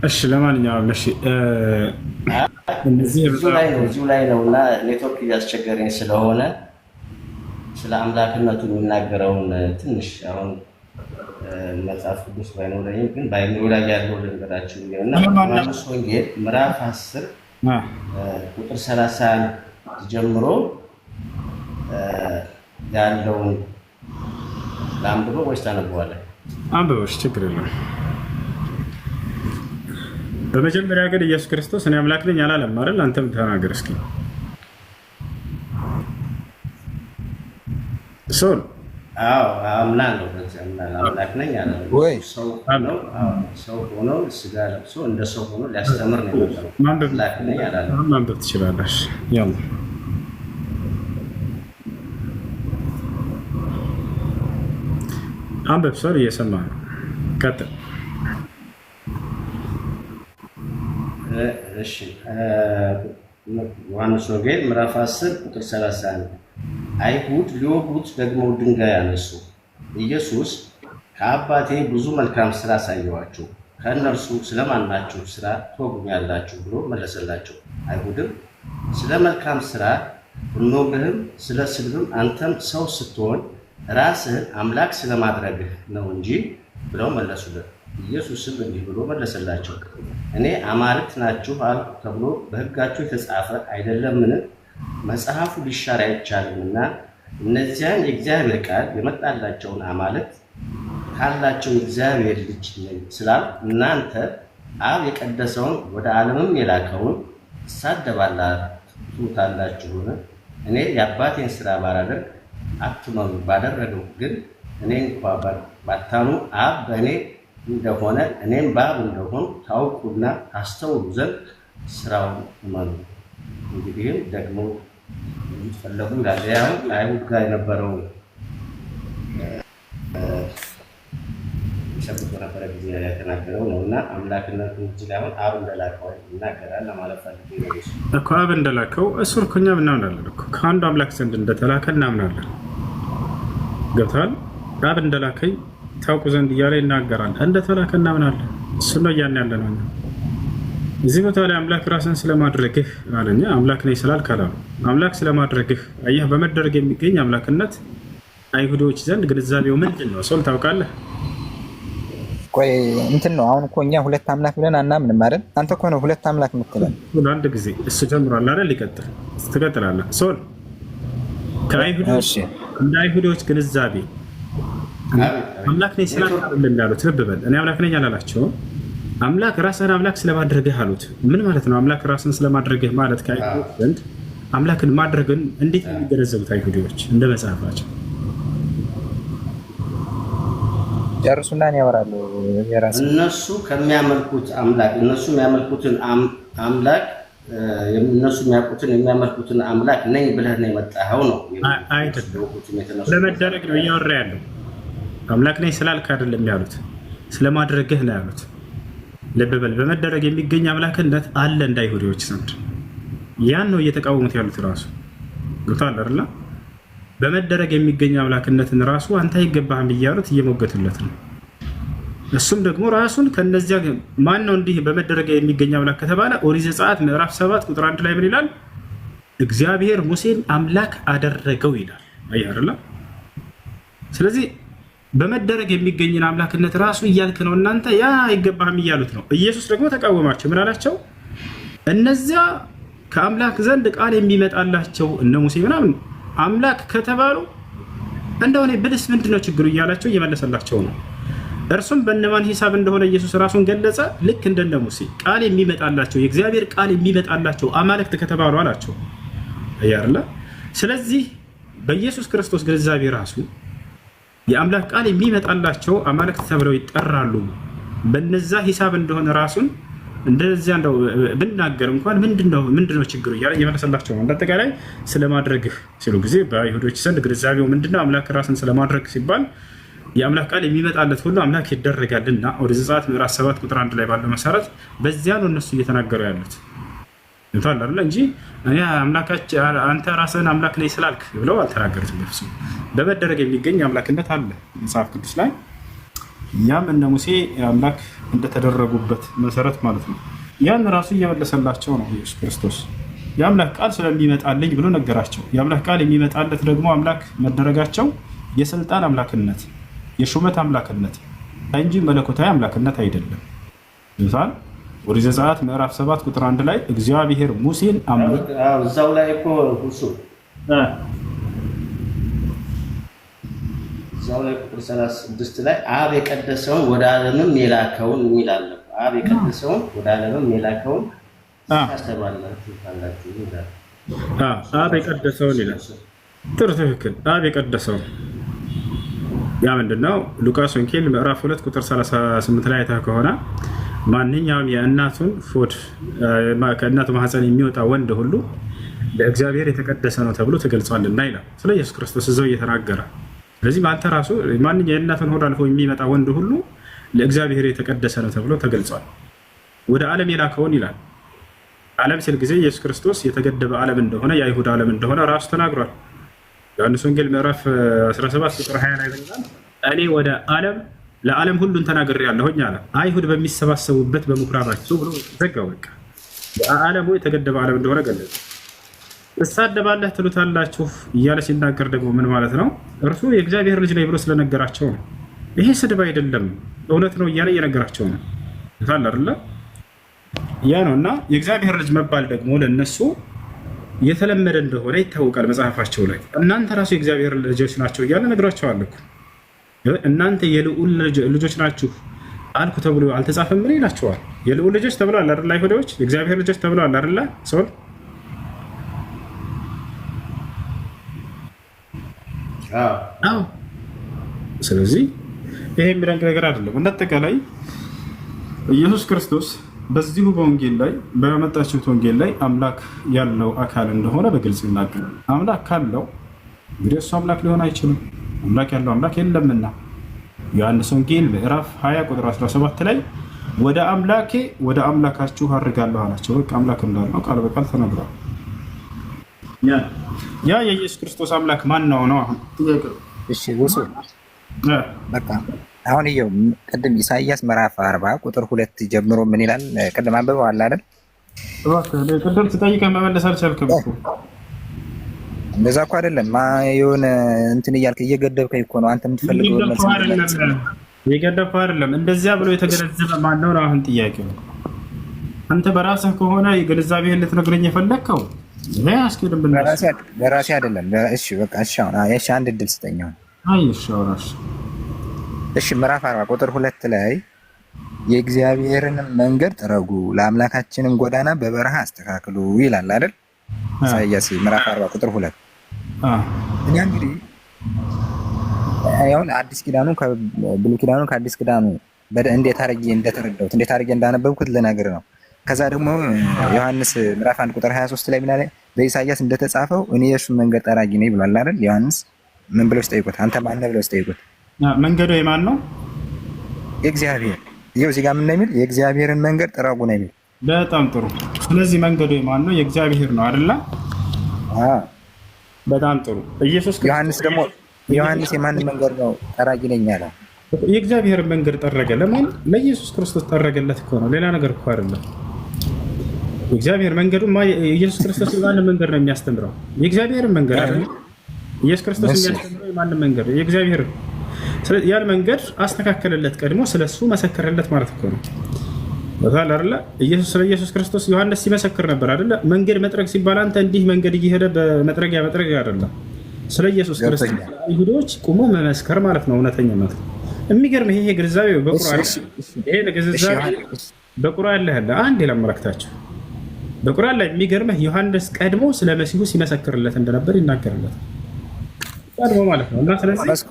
እሺ። ለማንኛውም እሺ እዚሁ ላይ ነው እና ኔትወርክ እያስቸገረኝ ስለሆነ ስለ አምላክነቱ የሚናገረውን ትንሽ አሁን መጽሐፍ ቅዱስ ባይኖረኝም ግን ባይኖር ላይ ያለው ልንገራችሁ እና ማርቆስ ወንጌል ምዕራፍ 10 ቁጥር 31 ጀምሮ ያለውን ለአንብበው ወይስ ታነበዋለህ? አንብበው፣ ችግር የለም። በመጀመሪያ ግን ኢየሱስ ክርስቶስ እኔ አምላክ ነኝ አላለም አይደል? አንተም ተናገር እስኪ። ሶል አምናለሁ አምላክ ነኝ አለ ወይ? ሰው ሆኖ ስጋ ለብሶ እንደ ሰው ሆኖ ሊያስተምር ነው የመጣው። አምላክ ነኝ አላለ። ማንበብ ትችላለሽ። ያው አንበብ ሶል እየሰማህ ነው። ቀጥል። እሺ ዮሐንስ ወንጌል ምዕራፍ 10 ቁጥር 31 አይሁድ ሊወጉት ደግሞ ድንጋይ አነሱ። ኢየሱስ ከአባቴ ብዙ መልካም ስራ አሳየኋችሁ፣ ከእነርሱ ስለማናችሁ ስራ ትወጉኛላችሁ ብሎ መለሰላቸው። አይሁድም ስለ መልካም ስራ ብንወግህም ስለ ስድብም አንተም ሰው ስትሆን ራስህን አምላክ ስለማድረግህ ነው እንጂ ብለው መለሱለት። ኢየሱስም እንዲህ ብሎ መለሰላቸው፣ እኔ አማልክት ናችሁ አልኩ ተብሎ በሕጋችሁ የተጻፈ አይደለምን? መጽሐፉ ሊሻር አይቻልምና እነዚያን የእግዚአብሔር ቃል የመጣላቸውን አማልክት ካላቸው እግዚአብሔር ልጅ ነኝ ስላል እናንተ አብ የቀደሰውን ወደ ዓለምም የላከውን ትሳደባላችሁን? እኔ የአባቴን ስራ ባላደርግ አትመኑ፣ ባደረገው ግን እኔ እንኳ ባታኑ አብ በእኔ እንደሆነ እኔም በአብ እንደሆን ታውቁና ታስተውሉ ዘንድ ስራውን እመኑ። እንግዲህም ደግሞ ፈለጉ ይላል። ያው አይሁድ ጋር የነበረው ሰብቶ ነበረ ጊዜ የተናገረው ነውና አምላክነቱ እዚህ አሁን አብ እንደላከው ይናገራል ለማለት ፈልጌ ነው እኮ። አብ እንደላከው እሱን እኮ እኛም እናምናለን እኮ ከአንዱ አምላክ ዘንድ እንደተላከ እናምናለን። ገብቶሃል? አብ እንደላከኝ ታውቁ ዘንድ እያለ ይናገራል። እንደተላከ እናምናለን። እሱ ነው እያን ያለ ነው። እዚህ ቦታ ላይ አምላክ ራስን ስለማድረግህ አለኛ አምላክ ነኝ ስላልክ አላሉ። አምላክ ስለማድረግህ አየህ፣ በመደረግ የሚገኝ አምላክነት አይሁዶች ዘንድ ግንዛቤው ምንድን ነው? ሶል ታውቃለህ? ቆይ እንትን ነው አሁን እኮ እኛ ሁለት አምላክ ብለን አናምንም አይደል? አንተ እኮ ነው ሁለት አምላክ የምትለን። አንድ ጊዜ እሱ ጀምሯል አይደል? ይቀጥል፣ ትቀጥላለህ። ሶል ከአይሁዶች እንደ አይሁዶች ግንዛቤ አምላክ ነኝ ስላልክ አይደለም ያሉት። ልብ በል፣ እኔ አምላክ ነኝ አላላቸውም። አምላክ ራስህን አምላክ ስለማድረግህ አሉት። ምን ማለት ነው? አምላክ ራስን ስለማድረግህ ማለት ከአይሁዶች ዘንድ አምላክን ማድረግን እንዴት የሚገነዘቡት አይሁዶች እንደ መጽሐፋቸው ጨርሱና ያወራሉ። እነሱ ከሚያመልኩት አምላክ እነሱ የሚያመልኩትን አምላክ እነሱ የሚያመልኩትን አምላክ ነኝ ብለህ ነው የመጣኸው ነው አይደለም። ለመደረግ ነው እያወራ ያለው። አምላክ ነኝ ስላልክ አይደለም ያሉት፣ ስለማድረግህ ነው ያሉት። ልብ በል፣ በመደረግ የሚገኝ አምላክነት አለ እንደ አይሁዶች ዘንድ። ያን ነው እየተቃወሙት ያሉት። ራሱ ገብቶሃል አይደል? በመደረግ የሚገኝ አምላክነትን ራሱ አንተ አይገባህም እያሉት እየሞገቱለት ነው። እሱም ደግሞ ራሱን ከነዚያ ማን ነው እንዲህ በመደረግ የሚገኝ አምላክ ከተባለ ኦሪት ዘጸአት ምዕራፍ 7 ቁጥር 1 ላይ ምን ይላል? እግዚአብሔር ሙሴን አምላክ አደረገው ይላል። አየህ አይደል? ስለዚህ በመደረግ የሚገኝን አምላክነት ራሱ እያልክ ነው እናንተ ያ አይገባህም እያሉት ነው። ኢየሱስ ደግሞ ተቃወማቸው። ምን አላቸው? እነዚያ ከአምላክ ዘንድ ቃል የሚመጣላቸው እነ ሙሴ ምናምን አምላክ ከተባሉ እንደሆነ ብልስ ምንድነው ችግሩ እያላቸው እየመለሰላቸው ነው። እርሱም በእነማን ሂሳብ እንደሆነ ኢየሱስ ራሱን ገለጸ። ልክ እንደነ ሙሴ ቃል የሚመጣላቸው የእግዚአብሔር ቃል የሚመጣላቸው አማልክት ከተባሉ አላቸው። አያርላ። ስለዚህ በኢየሱስ ክርስቶስ ግንዛቤ ራሱ የአምላክ ቃል የሚመጣላቸው አማልክት ተብለው ይጠራሉ። በነዛ ሂሳብ እንደሆነ ራሱን እንደዚያ እንደው ብናገር እንኳን ምንድነው ችግሩ እያለ እየመለሰላቸው ነው። እንደአጠቃላይ ስለማድረግህ ሲሉ ጊዜ በአይሁዶች ዘንድ ግንዛቤው ምንድነው? አምላክ ራስን ስለማድረግ ሲባል የአምላክ ቃል የሚመጣለት ሁሉ አምላክ ይደረጋልና ወደ ዘጸአት ምዕራፍ 7 ቁጥር 1 ላይ ባለው መሰረት በዚያ ነው እነሱ እየተናገሩ ያሉት እንታል አይደል እንጂ እኔ አምላካች አንተ ራስህን አምላክ ነኝ ስላልክ ብለው አልተናገሩትም። በፍጹም በመደረግ የሚገኝ አምላክነት አለ መጽሐፍ ቅዱስ ላይ። ያም እነ ሙሴ አምላክ እንደተደረጉበት መሰረት ማለት ነው። ያን ራሱ እየመለሰላቸው ነው ኢየሱስ ክርስቶስ። የአምላክ ቃል ስለሚመጣልኝ ብሎ ነገራቸው። የአምላክ ቃል የሚመጣለት ደግሞ አምላክ መደረጋቸው የስልጣን አምላክነት የሹመት አምላክነት እንጂ መለኮታዊ አምላክነት አይደለም። ይታል ኦሪት ዘጸአት ምዕራፍ 7 ቁጥር 1 ላይ እግዚአብሔር ሙሴን እዛው ላይ እኮ እዛው ላይ ቁጥር 36 ላይ አብ የቀደሰውን ወደ ዓለምም የላከውን ይላል። አብ የቀደሰውን ወደ ዓለምም የላከውን ታስተባላችሁ ታላችሁ ይላል። አብ የቀደሰውን ይላል። ጥሩ ትክክል። አብ የቀደሰውን ያ ምንድነው? ሉቃስ ወንጌል ምዕራፍ 2 ቁጥር 38 ላይ አይተህ ከሆነ ማንኛውም የእናቱን ፎድ ከእናቱ ማህፀን የሚወጣ ወንድ ሁሉ ለእግዚአብሔር የተቀደሰ ነው ተብሎ ተገልጿልና ይላል። ስለ ኢየሱስ ክርስቶስ እዛው እየተናገረ ስለዚህ አንተ ራሱ ማንኛውም የእናቱን ሆድ አልፎ የሚመጣ ወንድ ሁሉ ለእግዚአብሔር የተቀደሰ ነው ተብሎ ተገልጿል። ወደ ዓለም የላከውን ይላል። ዓለም ሲል ጊዜ ኢየሱስ ክርስቶስ የተገደበ ዓለም እንደሆነ የአይሁድ ዓለም እንደሆነ ራሱ ተናግሯል። ዮሐንስ ወንጌል ምዕራፍ 17 ቁጥር 20 ላይ ይላል እኔ ወደ ለዓለም ሁሉን ተናግሬያለሁኝ አለ። አይሁድ በሚሰባሰቡበት በምኩራባቸው ብሎ ዘጋው። በቃ ዓለሙ የተገደበ ዓለም እንደሆነ ገለጸ። እሳደባለህ ትሉታላችሁ እያለ ሲናገር ደግሞ ምን ማለት ነው? እርሱ የእግዚአብሔር ልጅ ላይ ብሎ ስለነገራቸው ነው። ይሄ ስድብ አይደለም እውነት ነው እያለ እየነገራቸው ነው። ታላ አይደለ? ያ ነውና የእግዚአብሔር ልጅ መባል ደግሞ ለነሱ የተለመደ እንደሆነ ይታወቃል። መጽሐፋቸው ላይ እናንተ ራሱ የእግዚአብሔር ልጆች ናቸው እያለ ነግራቸዋል እኮ እናንተ የልዑል ልጆች ናችሁ አልኩ ተብሎ አልተጻፈም? ምን ይላችኋል? የልዑል ልጆች ተብለዋል አይደል? አይሁዶች የእግዚአብሔር ልጆች ተብለዋል አይደል? ሶል አዎ። ስለዚህ ይሄ የሚደንቅ ነገር አይደለም። እንዳጠቃላይ ኢየሱስ ክርስቶስ በዚሁ በወንጌል ላይ በመጣችሁት ወንጌል ላይ አምላክ ያለው አካል እንደሆነ በግልጽ ይናገራል። አምላክ ካለው እንግዲህ እሱ አምላክ ሊሆን አይችልም። አምላክ ያለው አምላክ የለምና ዮሐንስ ወንጌል ምዕራፍ 20 ቁጥር 17 ላይ ወደ አምላኬ ወደ አምላካችሁ አድርጋለሁ አላቸው። በቃ አምላክ እንዳልነው ቃል በቃል ተነግሯል። ያ የኢየሱስ ክርስቶስ አምላክ ማን ነው ነው አሁን ጥያቄው። እሺ ወሶ በቃ አሁን ይኸው ቅድም ኢሳይያስ ምዕራፍ 40 ቁጥር 2 ጀምሮ ምን ይላል? ቅድም አንብበዋል አይደል? እባክህ ቅድም ትጠይቀህ መመለስ አልቻልክም እኮ። እንደዛ እኮ አይደለም የሆነ እንትን እያልክ እየገደብከኝ እኮ ነው። አንተ የምትፈልገው መልስ እየገደብከው አይደለም። እንደዚያ ብሎ የተገነዘበ ማን ነው አሁን ጥያቄው። አንተ በራስህ ከሆነ የግንዛቤህን ልትነግረኝ የፈለግከው ይሄ አስኪድም በራሴ አይደለም። እሺ በቃ እሺ አሁን እሺ አንድ እድል ስጠኝ አሁን። አይ እሺ አውራሽ እሺ ምዕራፍ 40 ቁጥር 2 ላይ የእግዚአብሔርን መንገድ ጥረጉ ለአምላካችንም ጎዳና በበረሃ አስተካክሉ ይላል አይደል? ኢሳይያስ ምዕራፍ 40 ቁጥር 2 እኛ እንግዲህ አሁን አዲስ ኪዳኑ ከብሉይ ኪዳኑ ከአዲስ ኪዳኑ እንዴት አድርጌ እንደተረዳሁት እንዴት አድርጌ እንዳነበብኩት ልነግርህ ነው። ከዛ ደግሞ ዮሐንስ ምዕራፍ 1 ቁጥር 23 ላይ ምን አለ? በኢሳይያስ እንደተጻፈው እኔ የእሱን መንገድ ጠራጊ ነኝ ብሏል አይደል? ዮሐንስ ምን ብለው ሲጠይቁት አንተ ማን ነህ ብለው ሲጠይቁት መንገዱ የማን ነው? የእግዚአብሔር። ይኸው እዚህ ጋር ምን ነው የሚል? የእግዚአብሔርን መንገድ ጥረጉ ነው የሚል። በጣም ጥሩ። ስለዚህ መንገዱ የማን ነው? የእግዚአብሔር ነው አይደል? በጣም ጥሩ። ኢየሱስ ዮሐንስ ደግሞ ዮሐንስ የማንን መንገድ ነው ጠራጊ ነኝ ያለው? የእግዚአብሔርን መንገድ ጠረገ። ለማን? ለኢየሱስ ክርስቶስ ጠረገለት እኮ ነው። ሌላ ነገር እኮ አይደለም። የእግዚአብሔር መንገዱ ኢየሱስ ክርስቶስ የማንን መንገድ ነው የሚያስተምረው? የእግዚአብሔርን መንገድ አይደል? ኢየሱስ ክርስቶስ የሚያስተምረው የማንን መንገድ? የእግዚአብሔር። ስለዚህ ያን መንገድ አስተካከለለት፣ ቀድሞ ስለሱ መሰከረለት ማለት እኮ ነው። በታል አይደለ? ኢየሱስ ስለ ኢየሱስ ክርስቶስ ዮሐንስ ሲመሰክር ነበር አይደለ? መንገድ መጥረግ ሲባል አንተ እንዲህ መንገድ እየሄደ በመጥረጊያ መጥረግ አይደለም። ስለ ኢየሱስ ክርስቶስ አይሁዶች ቁሞ መመስከር ማለት ነው እውነተኛነት። የሚገርም ይሄ ግንዛቤ በቁርአን ይሄ ግንዛቤ በቁርአን ላይ አለ። አንድ ለማረክታቸው በቁርአን ላይ የሚገርምህ ዮሐንስ ቀድሞ ስለ መሲሁ ሲመሰክርለት እንደነበር ይናገርለት ቀድሞ ማለት ነው። እና ስለዚህ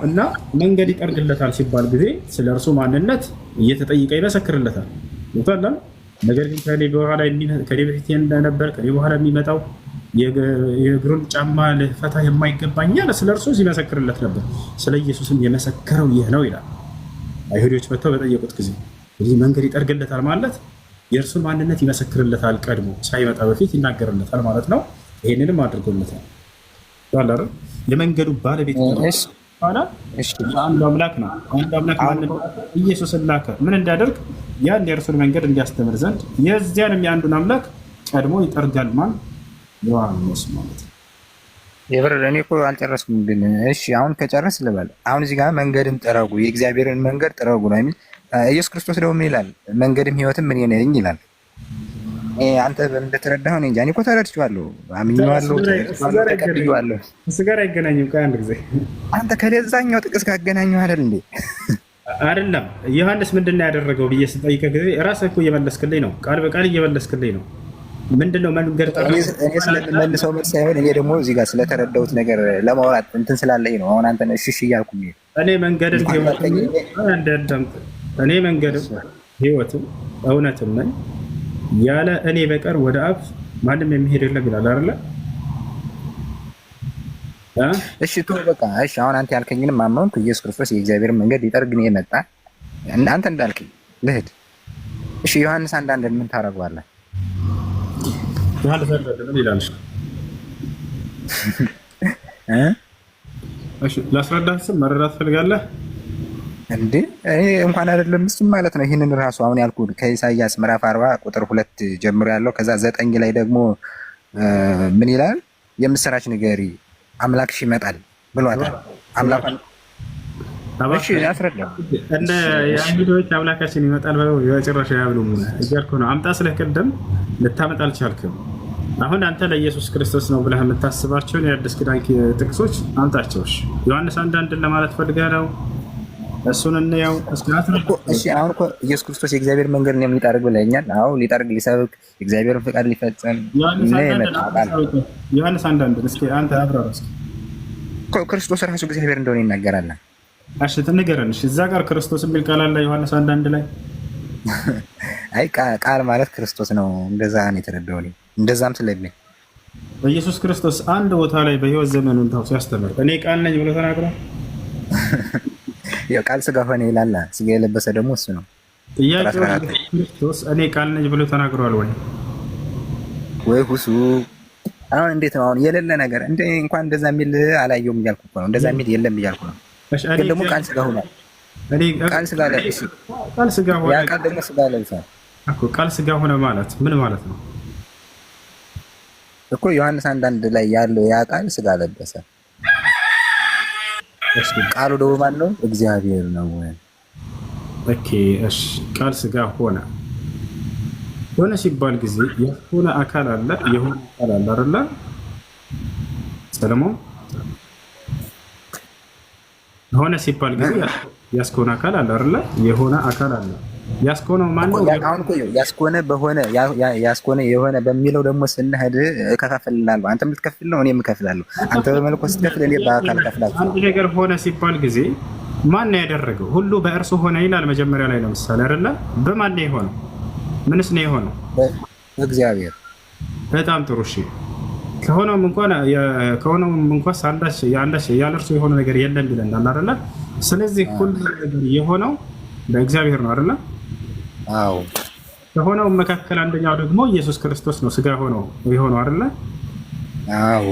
እና መንገድ ይጠርግለታል ሲባል ጊዜ ስለ እርሱ ማንነት እየተጠየቀ ይመሰክርለታል። ወጣላም ነገር ግን ከኔ በፊት እንደነበር ከኔ በኋላ የሚመጣው የእግሩን ጫማ ልፈታ የማይገባኝ ያለ ስለ እርሱ ሲመሰክርለት ነበር። ስለ ኢየሱስም የመሰከረው ይህ ነው ይላል። አይሁዶች መጥተው በጠየቁት ጊዜ እዚህ መንገድ ይጠርግለታል ማለት የእርሱን ማንነት ይመሰክርለታል፣ ቀድሞ ሳይመጣ በፊት ይናገርለታል ማለት ነው። ይሄንንም አድርጎለታል። ዶላር የመንገዱ ባለቤት አንዱ አምላክ ነው። አንዱ አምላክ ኢየሱስን ላከ። ምን እንዲያደርግ? ያን የእርሱን መንገድ እንዲያስተምር ዘንድ የዚያንም የአንዱን አምላክ ቀድሞ ይጠርጋል። ማን? ዮሐንስ ማለት ነው። የብር እኔ እኮ አልጨረስኩም ግን እሺ አሁን ከጨረስ ልበል። አሁን እዚህ ጋር መንገድም ጥረጉ የእግዚአብሔርን መንገድ ጥረጉ ነው የሚል። ኢየሱስ ክርስቶስ ደግሞ ምን ይላል? መንገድም ህይወትም እኔ ነኝ ይላል። አንተ እንደተረዳኸው እኔ እንጃ። እኔ እኮ ተረድቼዋለሁ፣ አምኜዋለሁ፣ ተቀብዬዋለሁ። እሱ ጋር አይገናኝም። ከአንድ ጊዜ አንተ ከሌዛኛው ጥቅስ ካገናኘው አይደል እንዴ? አይደለም። ዮሐንስ ምንድን ነው ያደረገው ብዬ ስጠይቅህ ጊዜ ራስህ እኮ እየመለስክልኝ ነው፣ ቃል በቃል እየመለስክልኝ ነው። ምንድነው መንገድ ጠራ? እኔ ስለምመልሰው መልስ ሳይሆን እኔ ደግሞ እዚህ ጋር ስለተረዳሁት ነገር ለማውራት እንትን ስላለኝ ነው። አሁን አንተ እሺ እያልኩ እኔ መንገድም ህይወትም እኔ መንገድም ህይወትም እውነትም ነኝ፣ ያለ እኔ በቀር ወደ አብ ማንም የሚሄድ የለም ይላል አይደለ? እሺ ቶ በቃ እሺ። አሁን አንተ ያልከኝንም አመንኩ። ኢየሱስ ክርስቶስ የእግዚአብሔር መንገድ ሊጠርግ ነው የመጣ አንተ እንዳልከኝ ልሂድ። እሺ ዮሐንስ አንዳንድ ምን ታደርገዋለህ? ዮሐንስ አንዳንድ ምን ይላል? እሺ ላስረዳህ ስም መረዳት ፈልጋለህ እንዴ? እኔ እንኳን አይደለም እሱም ማለት ነው። ይህንን ራሱ አሁን ያልኩህ ከኢሳይያስ ምዕራፍ 40 ቁጥር 2 ጀምሮ ያለው ከዛ 9 ላይ ደግሞ ምን ይላል? የምስራች ንገሪ አምላክሽ ይመጣል ብሏታል። አምላክ እሺ ያስረዳ እንደ የአይሁዶች አምላካችን ይመጣል ብለው የጭራሽ ያብሉም እያልኩ ነው። አምጣ ስለህ ቀደም ልታመጣ አልቻልክም። አሁን አንተ ለኢየሱስ ክርስቶስ ነው ብለህ የምታስባቸውን የአዲስ ኪዳን ጥቅሶች አምጣቸው። ዮሐንስ 1:1 ለማለት ፈልገህ ነው? እሱን እንየው። እሺ አሁን እኮ ኢየሱስ ክርስቶስ የእግዚአብሔር መንገድ ነው ሊጠርግ ብለኛል። አዎ ሊጠርግ፣ ሊሰብክ፣ የእግዚአብሔርን ፍቃድ ሊፈጽም ዮሐንስ 1:1 እስኪ አንተ አብራራ እስኪ። ክርስቶስ ራሱ እግዚአብሔር እንደሆነ ይናገራል። እሺ ንገረን። እሺ እዛ ጋር ክርስቶስ የሚል ቃል አለ ዮሐንስ 1:1 ላይ? አይ ቃል ማለት ክርስቶስ ነው። እንደዛ ነው የተረዳው እኔ። እንደዛም ስለሚል ኢየሱስ ክርስቶስ አንድ ቦታ ላይ በህይወት ዘመኑን ታው ሲያስተምር እኔ ቃል ነኝ ብሎ ተናግሯል። ያው ቃል ስጋ ሆነ ይላል። ስጋ የለበሰ ደግሞ እሱ ነው። ጥያቄው ክርስቶስ እኔ ቃል ነኝ ብሎ ተናግሯል ወይ ሁሱ? አሁን እንዴት ነው አሁን የሌለ ነገር እንደ እንኳን እንደዛ የሚል አላየውም እያልኩ እኮ ነው። እንደዛ የሚል የለም እያልኩ ነው። ግን ደግሞ ቃል ስጋ ሆኗል። ቃል ስጋ ለብሶ ቃል ስጋ ሆነ። ያ ቃል ደግሞ ስጋ ለብሶ እኮ ቃል ስጋ ሆነ ማለት ምን ማለት ነው እኮ? ዮሐንስ 1:1 ላይ ያለው ያ ቃል ስጋ ለበሰ። ቃሉ ደግሞ ማን ነው? እግዚአብሔር ነው። ኦኬ እሺ፣ ቃል ስጋ ሆነ ሆነ ሲባል ጊዜ የሆነ አካል አለ፣ የሆነ አካል አለ አይደል? ሰለሞን ሆነ ሲባል ጊዜ ያስኮነ አካል አለ አይደል? የሆነ አካል አለ። ያስኮነው ማን ነው? አሁን እኮ ያስኮነ በሆነ ያስኮነ የሆነ በሚለው ደግሞ ስንሄድ እከፋፍልልሃለሁ። አንተ የምትከፍል ነው፣ እኔም እከፍላለሁ። አንተ በመለኮት ስትከፍል፣ እኔ በአካል እከፍላለሁ። አንድ ነገር ሆነ ሲባል ጊዜ ማን ነው ያደረገው? ሁሉ በእርሱ ሆነ ይላል መጀመሪያ ላይ ለምሳሌ አይደለ? በማን ነው የሆነው? ምንስ ነው የሆነው? እግዚአብሔር። በጣም ጥሩ እሺ። ከሆነውም እንኳን አንዳች ያለ እርሱ የሆነ ነገር የለም ይለናል አይደለ? ስለዚህ ሁሉ ነገር የሆነው በእግዚአብሔር ነው አይደለ? አዎ። ከሆነው መካከል አንደኛው ደግሞ ኢየሱስ ክርስቶስ ነው፣ ስጋ ሆኖ የሆነው አይደለ? አዎ።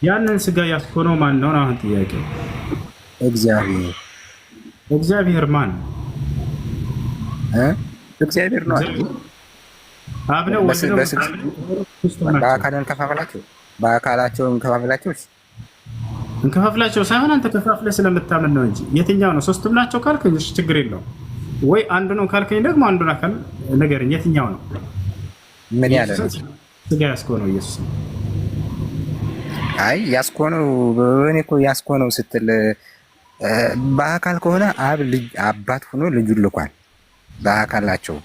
ያንን ስጋ ያስኮነው ማን ነው? አሁን ጥያቄው እግዚአብሔር። እግዚአብሔር ማን እግዚአብሔር ነው አይደል? አብ ነው ወልድ ነው? በአካልን ከፋፍላቸው፣ በአካላቸውን ከፋፍላቸው እንከፋፍላቸው ሳይሆን አንተ ከፋፍለህ ስለምታምን ነው እንጂ የትኛው ነው? ሶስቱም ናቸው ካልከኝ ችግር የለውም። ወይ አንዱ ነው ካልከኝ ደግሞ አንዱን አካል ንገረኝ። የትኛው ነው? ምን ያለ ነው? ስጋ ያስኮነው ኢየሱስ ነው። አይ ያስኮነው እኔ እኮ ያስኮነው ስትል በአካል ከሆነ አብ ልጅ አባት ሆኖ ልጁን ልኳል በአካላቸው።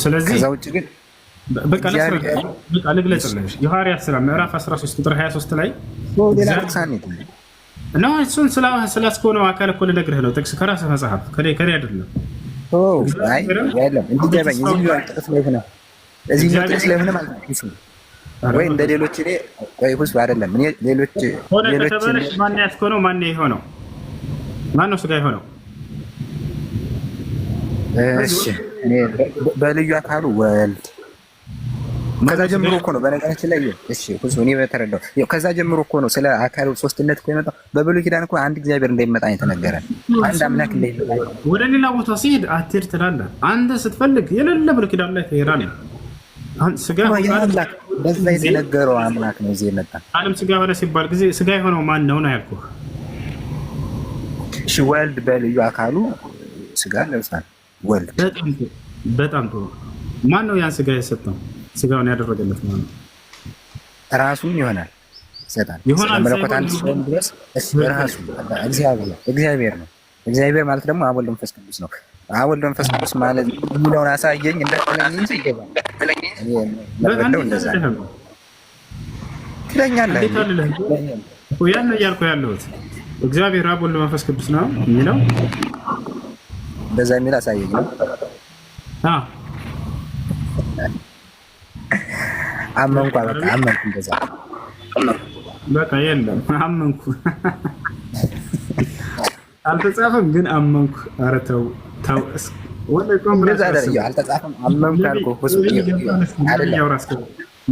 ስለዚህ ከዛ ውጭ ግን በቃ ልግለጽልሽ። የሐዋርያት ሥራ ምዕራፍ 13 ቁጥር 23 ላይ ነው። እሱን ስላስኮነው አካል እኮ ልነግርህ ነው። ጥቅስ ከራስህ መጽሐፍ ከኔ አይደለም። አይ ያለም እንዲገባኝ እዚህኛው ጥቅስ ላይ ሆነ ማለት ነው ወይ እንደ ሌሎች እኔ ወይ ሁስ አይደለም እኔ ሌሎች ማን ያስኮነው? ማን የሆነው? ማን ነው ስጋ የሆነው? እሺ እኔ በልዩ አካሉ ወልድ ከዛ ጀምሮ እኮ ነው በነገራችን ላይ እሺ ሁሉ እኔ በተረዳው ከዛ ጀምሮ እኮ ነው ስለ አካሉ ሶስትነት እኮ የመጣው። በብሉይ ኪዳን እኮ አንድ እግዚአብሔር እንደሚመጣ የተነገረ አንድ አምላክ እንደሚመጣ። ወደ ሌላ ቦታ ሲሄድ አትሄድ ትላለህ አንተ። ስትፈልግ የሌለ ብሉይ ኪዳን ላይ ትሄዳለህ። አሁን ስጋ አምላክ በዛ የተነገረው አምላክ ነው እዚህ የመጣ። ዓለም ስጋ ሆነ ሲባል ጊዜ ስጋ የሆነው ማን ነው ነው ያልኩህ። እሺ ወልድ በልዩ አካሉ ስጋ ለብሷል። ወልድ በጣም ጥሩ። ማን ነው ያን ስጋ የሰጠው? ስጋውን ያደረገለት ማለት ነው ራሱም ይሆናል ሰይጣን መለኮት አንድ ሲሆን ድረስ ራሱ እግዚአብሔር ነው። እግዚአብሔር ማለት ደግሞ አብ ወልድ መንፈስ ቅዱስ ነው። አብ ወልድ መንፈስ ቅዱስ ማለት የሚለውን አሳየኝ እንደተለኝ እንጂ ይገባል። ለበደው እንደዛ ትለኛለህ እኮ ያን ነው እያልኩ ያለሁት። እግዚአብሔር አብ ወልድ መንፈስ ቅዱስ ነው የሚለው እንደዛ የሚል አሳየኝ ነው። አመንኩ በቃ አመንኩ። እንደዛ በቃ የለም አመንኩ አልተጻፈም ግን አመንኩ። ኧረ ተው ተው ወደ ቆም እንደዛ አይደለም አልተጻፈም። አመንኩ አልኩ ሆስፒታል አይደለም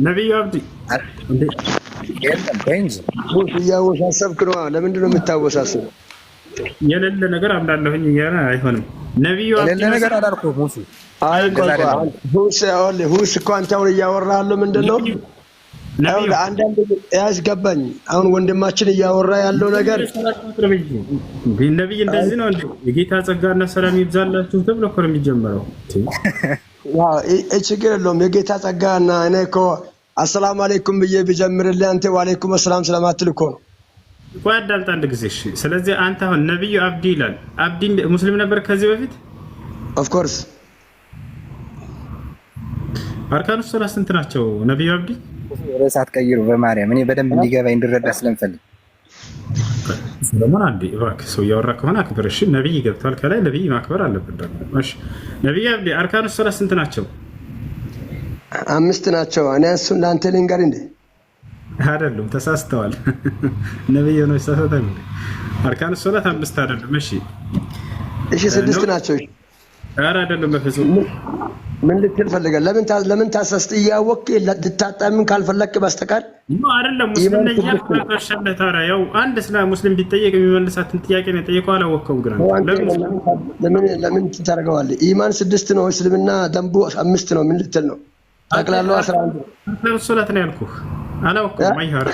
ነብዩ አብዲ እንዴ የለም ከእንጂ እያወሳሰብክ ነው። ለምንድን ነው የምታወሳሰብ? የሌለ ነገር አምናለሁኝ እያለ አይሆንም። ነብዩ አብዲ የሌለ ነገር አላልኩም ሙሱ ሁስ እኮ አንተ አሁን እያወራህ ያለው ምንድን ነው? አንዳንድ ያስገባኝ አሁን ወንድማችን እያወራ ያለው ነገር ነብይ እንደዚህ ነው እንዴ? የጌታ ጸጋና ሰላም ይብዛላችሁ ተብሎ እኮ ነው የሚጀምረው። ችግር የለውም የጌታ ጸጋና እኔ እኮ አሰላሙ አለይኩም ብዬ ቢጀምርልህ አንተ ወአለይኩም ሰላም ስለማትል እኮ ነው። ቆይ አዳምጥ አንድ ጊዜ እሺ። ስለዚህ አንተ አሁን ነብዩ አብዲ ይላል። አብዲ ሙስሊም ነበር ከዚህ በፊት? ኦፍ ኮርስ። አርካኑ ሶላት ስንት ናቸው? ነብዩ አብዲ ርዕሳት ቀይሩ በማርያም እኔ በደንብ እንዲገባኝ እንድረዳ ስለምፈልግ። ሰለሞን አንዴ እባክህ ሰው እያወራ ከሆነ አክብር እሺ። ነብይ ገብቷል ከላይ ነብይ ማክበር አለብን ደግሞ እሺ። ነብዩ አብዲ አርካኑ ሶላት ስንት ናቸው? 5 ናቸው። እኔ እሱን ለአንተ ልንገር እንዴ? አይደለም ተሳስተዋል። ነብዩ ነው ተሳስተዋል። አርካኑ ሶላት 5 አይደለም። እሺ እሺ 6 ናቸው። እሺ ኧረ አይደለም በፍጹም። ምን ልትል ፈልገህ? ለምን ታሰስት እያወቅህ ልታጣምን ካልፈለክ በስተቀር ነው አይደለም። ሙስሊም ነኝ ያልከው ታዲያ ያው አንድ ሙስሊም ቢጠየቅ የሚመልሳትን ጥያቄ ነው የጠየቀው። አላወቅኸውም ግን ለምን ታደርገዋለህ? ኢማን 6 ነው፣ እስልምና ደንቡ 5 ነው። ምን ልትል ነው? ጠቅላላው 11 ነው። ሶላት ነው ያልኩህ። አላወቅኸውም። አይሃር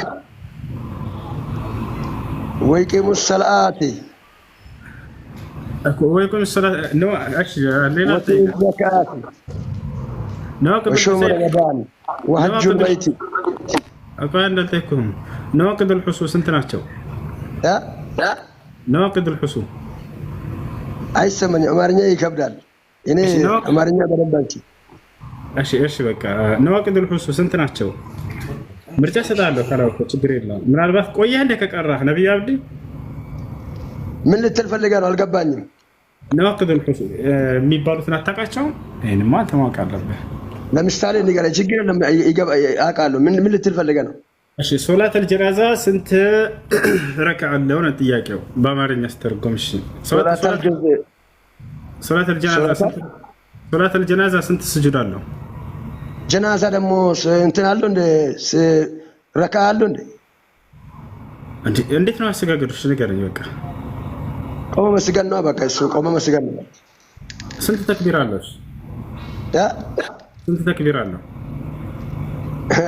ወይ ቂሙ ሰላቲ ወይ ቂሙ ሰላት ነው። እሺ ሌላ ዘካት وشوم رمضان وحج البيت أقول لكم نواقض الحصول سنت ናቸው? نواقض الحصول አይሰማኝም። አማርኛ ይከብዳል። እኔ አማርኛ በደንብ አንቺ እሺ በቃ نواقض الحصول ስንት ናቸው? ምርጫ ሰጣለሁ ካላውቁ ችግር የለውም። ምናልባት ቆየህ እንደ ከቀራህ ነብዩ አብዲ ምን ልትል ፈልገህ ነው? አልገባኝም። نواقض الحصول የሚባሉትን አታውቃቸውም? ይሄንማ ተማወቅ አለብህ። ለምሳሌ ንገረኝ። ችግር የለም አውቃለሁ። ምን ልትል ፈልገህ ነው? እሺ ሶላት አልጀናዛ ስንት ረክዓ አለው ነው ጥያቄው። በአማርኛ አስተርጎም። እሺ ሶላት አልጀናዛ ስንት ስጁድ አለው? ጀናዛ ደግሞ እንትን አለው እንደ ረክዓ አለው እንደ እንዴት ነው አሰጋገዱሽ? ንገረኝ በቃ። ቆመ መስገድ ነው በቃ። እሱ ቆመ መስገድ ነው። ስንት ተክቢር አለው? ስንት ተክቢር አለው?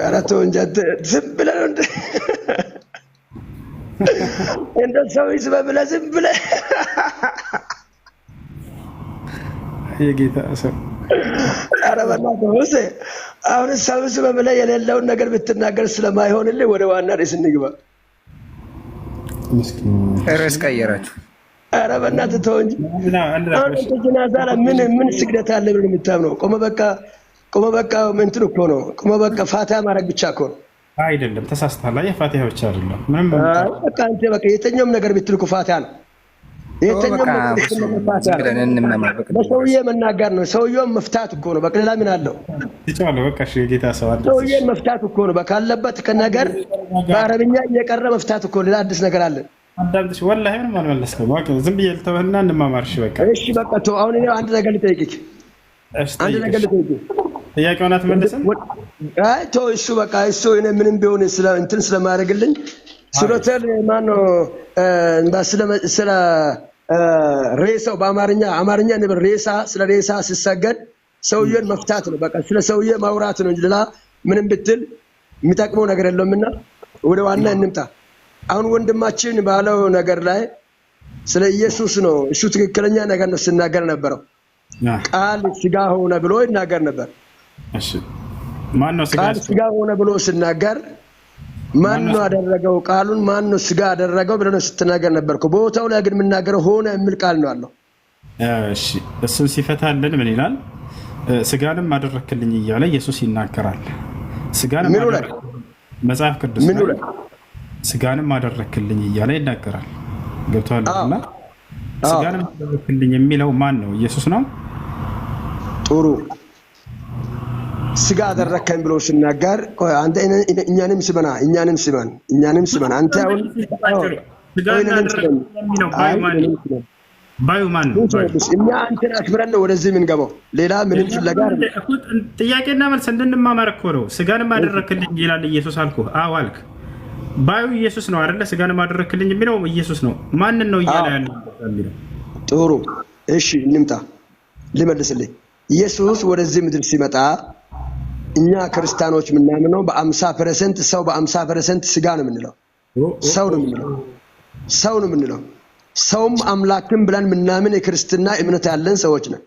አራቱ እንጀት ዝም ብለህ ነው እንደ ሰው ይስበብለ ዝም ብለህ የጌታ ሰው ኧረ በእናትህ ውስጥ አሁን ሰው ይስበብለ የሌለውን ነገር ብትናገር ስለማይሆንልህ ወደ ዋና ርዕስ እንግባ። ርዕስ ቀየራችሁ። ኧረ በእናትህ ተው እንጂ ጀናዛ ላይ ምን ስግደት አለ ብለህ የምታምነው? ቆመ በቃ እንትን እኮ ነው። ቆመ በቃ ፋቲሃ ማድረግ ብቻ እኮ ነው። አይደለም ተሳስተሃል። የፋቲሃ ብቻ አይደለም ምንም በቃ አንተ በቃ የተኛውም ነገር ብትል እኮ ፋቲሃ ነው። የተኛውም በሰውዬ መናገር ነው። ሰውዬውን መፍታት እኮ ነው። በቃ ሌላ ምን አለው? ይቻላል በቃ እሺ። የጌታ ሰው አለ። ሰውዬን መፍታት እኮ ነው። በቃ ካለበት ነገር በአረብኛ እየቀረ መፍታት እኮ ሌላ አዲስ ነገር አለ። አዳምጥሽ ወላሂ ምንም አልመለስኩም። በቃ ዝም ብዬ ልተውህና እንማማርሽ በቃ። እሺ በቃ ተው። አሁን እኔ አንድ ነገር ልጠይቅህ። አንድ ነገር ልጠይቅህ። ጥያቄውን አትመልስም? አይ ተው እሱ በቃ እሱ እኔ ምንም ቢሆን እንትን ስለማያደርግልኝ ሱረተል ማነው ስለ ሬሳው በአማርኛ ነበር። ሬሳ ስለ ሬሳ ሲሰገድ ሰውዬን መፍታት ነው። በቃ ስለ ሰውዬ ማውራት ነው እንጂ ሌላ ምንም ብትል የሚጠቅመው ነገር የለውምና ወደ ዋና እንምጣ። አሁን ወንድማችን ባለው ነገር ላይ ስለ ኢየሱስ ነው። እሱ ትክክለኛ ነገር ነው ሲናገር ነበረው። ቃል ስጋ ሆነ ብሎ ይናገር ነበር። እሺ ማን ነው ቃል ስጋ ሆነ ብሎ ሲናገር ማን ነው አደረገው? ቃሉን ማን ነው ስጋ አደረገው ብሎ ስትናገር ነበርኩ። ቦታው ላይ ግን የምናገረው ሆነ የሚል ቃል ነው አለው። እሺ እሱን ሲፈታልን ምን ይላል? ስጋንም አደረክልኝ እያለ ኢየሱስ ይናገራል። ስጋንም መጽሐፍ ቅዱስ ምን ይላል? ስጋንም አደረክልኝ እያለ ይናገራል። ገብቶሃል? ስጋንም አደረክልኝ የሚለው ማን ነው? ኢየሱስ ነው። ጥሩ ስጋ አደረከኝ ብሎ ሲናገር አንተ እኛንም ስበና አንተ አሁን ስጋና አደረከኝ የሚለው ባዩ ማን ነው? እኛ አንተን አክብረን ነው ወደዚህ የምንገባው። ሌላ ምንም ፍለጋ ጥያቄና መልስ እንድንማማር እኮ ነው። ስጋንም አደረክልኝ ይላል ኢየሱስ አልኩህ። አዎ አልክ። ባዩ ኢየሱስ ነው አይደለ? ስጋንም አደረክልኝ የሚለው ኢየሱስ ነው። ማንን ነው እያለ ያለው? ጥሩ እሺ እንምጣ። ልመልስልኝ። ኢየሱስ ወደዚህ ምድር ሲመጣ እኛ ክርስቲያኖች የምናምነው በ50% ሰው በ50% ስጋ ነው የምንለው። ሰው ነው የምንለው። ሰውም አምላክም ብለን የምናምን የክርስትና እምነት ያለን ሰዎች ነን።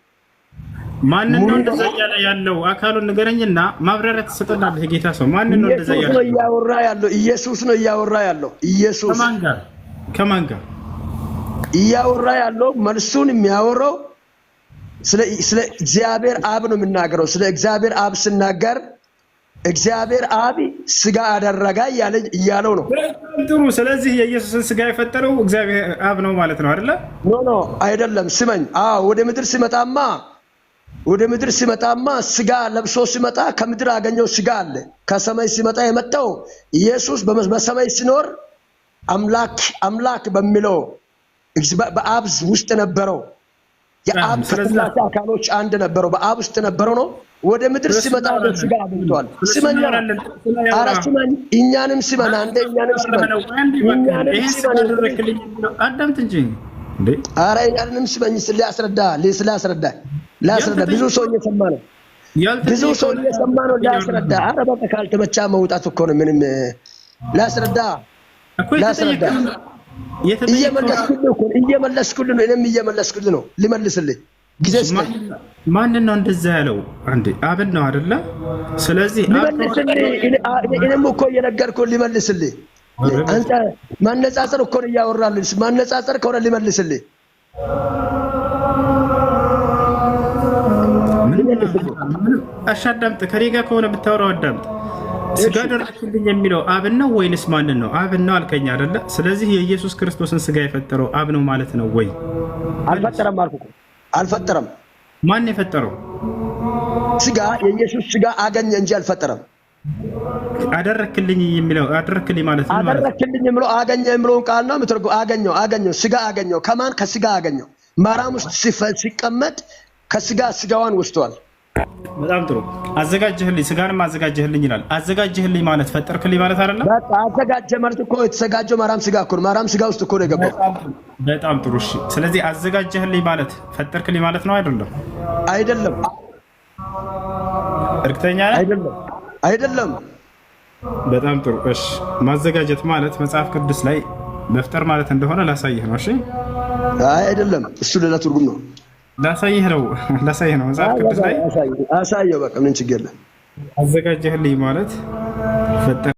ማን ነው እንደዛ እያለ ያለው? አካሉን ንገረኝና ማብራሪያ ትሰጠናለህ። የጌታ ሰው ማን ነው እንደዛ ያለው? ኢየሱስ ነው እያወራ ያለው። ኢየሱስ ነው እያወራ ያለው። ኢየሱስ ከማን ጋር እያወራ ያለው? መልሱን የሚያወራው ስለ እግዚአብሔር አብ ነው የምናገረው። ስለ እግዚአብሔር አብ ስናገር እግዚአብሔር አብ ስጋ አደረጋ እያለው ነው። ጥሩ። ስለዚህ የኢየሱስን ስጋ የፈጠረው እግዚአብሔር አብ ነው ማለት ነው አይደለ? ኖ አይደለም። ስመኝ። ወደ ምድር ሲመጣማ ስጋ ለብሶ ሲመጣ ከምድር አገኘው ስጋ አለ። ከሰማይ ሲመጣ የመጣው ኢየሱስ በሰማይ ሲኖር አምላክ በሚለው በአብ ውስጥ ነበረው። የአብ ከስላሴ አካሎች አንድ ነበረው። በአብ ውስጥ ነበረው ነው። ወደ ምድር ሲመጣ ስጋ አግኝቷል። ስመኝ። ኧረ ስመኝ። እኛንም ስመን አንተ እኛንም ስመን አዳምጥ እንጂ እንዴ! ኧረ እኛንም ስመኝ። ስላስረዳ ብዙ ሰው እየሰማ ነው። ላስረዳ። ኧረ በቃ ካልተመቻ መውጣት እኮ ነው። ምንም ላስረዳ እየመለስኩልህ ነው። እኔም እየመለስኩልህ ነው። ልመልስልህ ጊዜ ስጠኝ። ማንን ነው እንደዛ ያለው? አንዴ አብን ነው አይደለ? ስለዚህ እኔም እኮ እየነገርኩህ ልመልስልህ። አንተ ማነጻጸር እኮ ነው እያወራልህ። ማነጻጸር ከሆነ ልመልስልህ። አዳምጥ። ከኔ ጋር ከሆነ ብታወራው አዳምጥ። ስጋ አደረክልኝ የሚለው አብን ነው ወይንስ ማንን ነው? አብን ነው አልከኝ አይደለ? ስለዚህ የኢየሱስ ክርስቶስን ስጋ የፈጠረው አብ ነው ማለት ነው ወይ? አልፈጠረም አልኩ። አልፈጠረም። ማን የፈጠረው? ስጋ የኢየሱስ ስጋ አገኘ እንጂ አልፈጠረም። አደረክልኝ የሚለው አደረክልኝ ማለት ነው። አደረክልኝ የሚለው አገኘ የሚለውን ቃል ነው የምትረጉመው። አገኘው ስጋ አገኘው። ከማን? ከስጋ አገኘው። ማርያም ውስጥ ሲቀመጥ ስጋዋን ወስዷል። በጣም ጥሩ። አዘጋጀህልኝ፣ ስጋንም አዘጋጀህልኝ ይላል። አዘጋጀህልኝ ማለት ፈጠርክልኝ ማለት አይደለም? በቃ አዘጋጀ ማለት እኮ የተዘጋጀው ማርያም ስጋ እኮ ነው። ማርያም ስጋ ውስጥ እኮ ነው የገባው። በጣም ጥሩ። እሺ፣ ስለዚህ አዘጋጀህልኝ ማለት ፈጠርክልኝ ማለት ነው አይደለም? አይደለም። እርግጠኛ ነህ? አይደለም። በጣም ጥሩ። እሺ፣ ማዘጋጀት ማለት መጽሐፍ ቅዱስ ላይ መፍጠር ማለት እንደሆነ ላሳይህ ነው። እሺ፣ አይደለም። እሱ ሌላ ትርጉም ነው። ላሳይህ ነው መጽሐፍ ቅዱስ ላይ አሳየው። በቃ ምን ችግር የለም። አዘጋጀህልኝ ማለት ፈጠር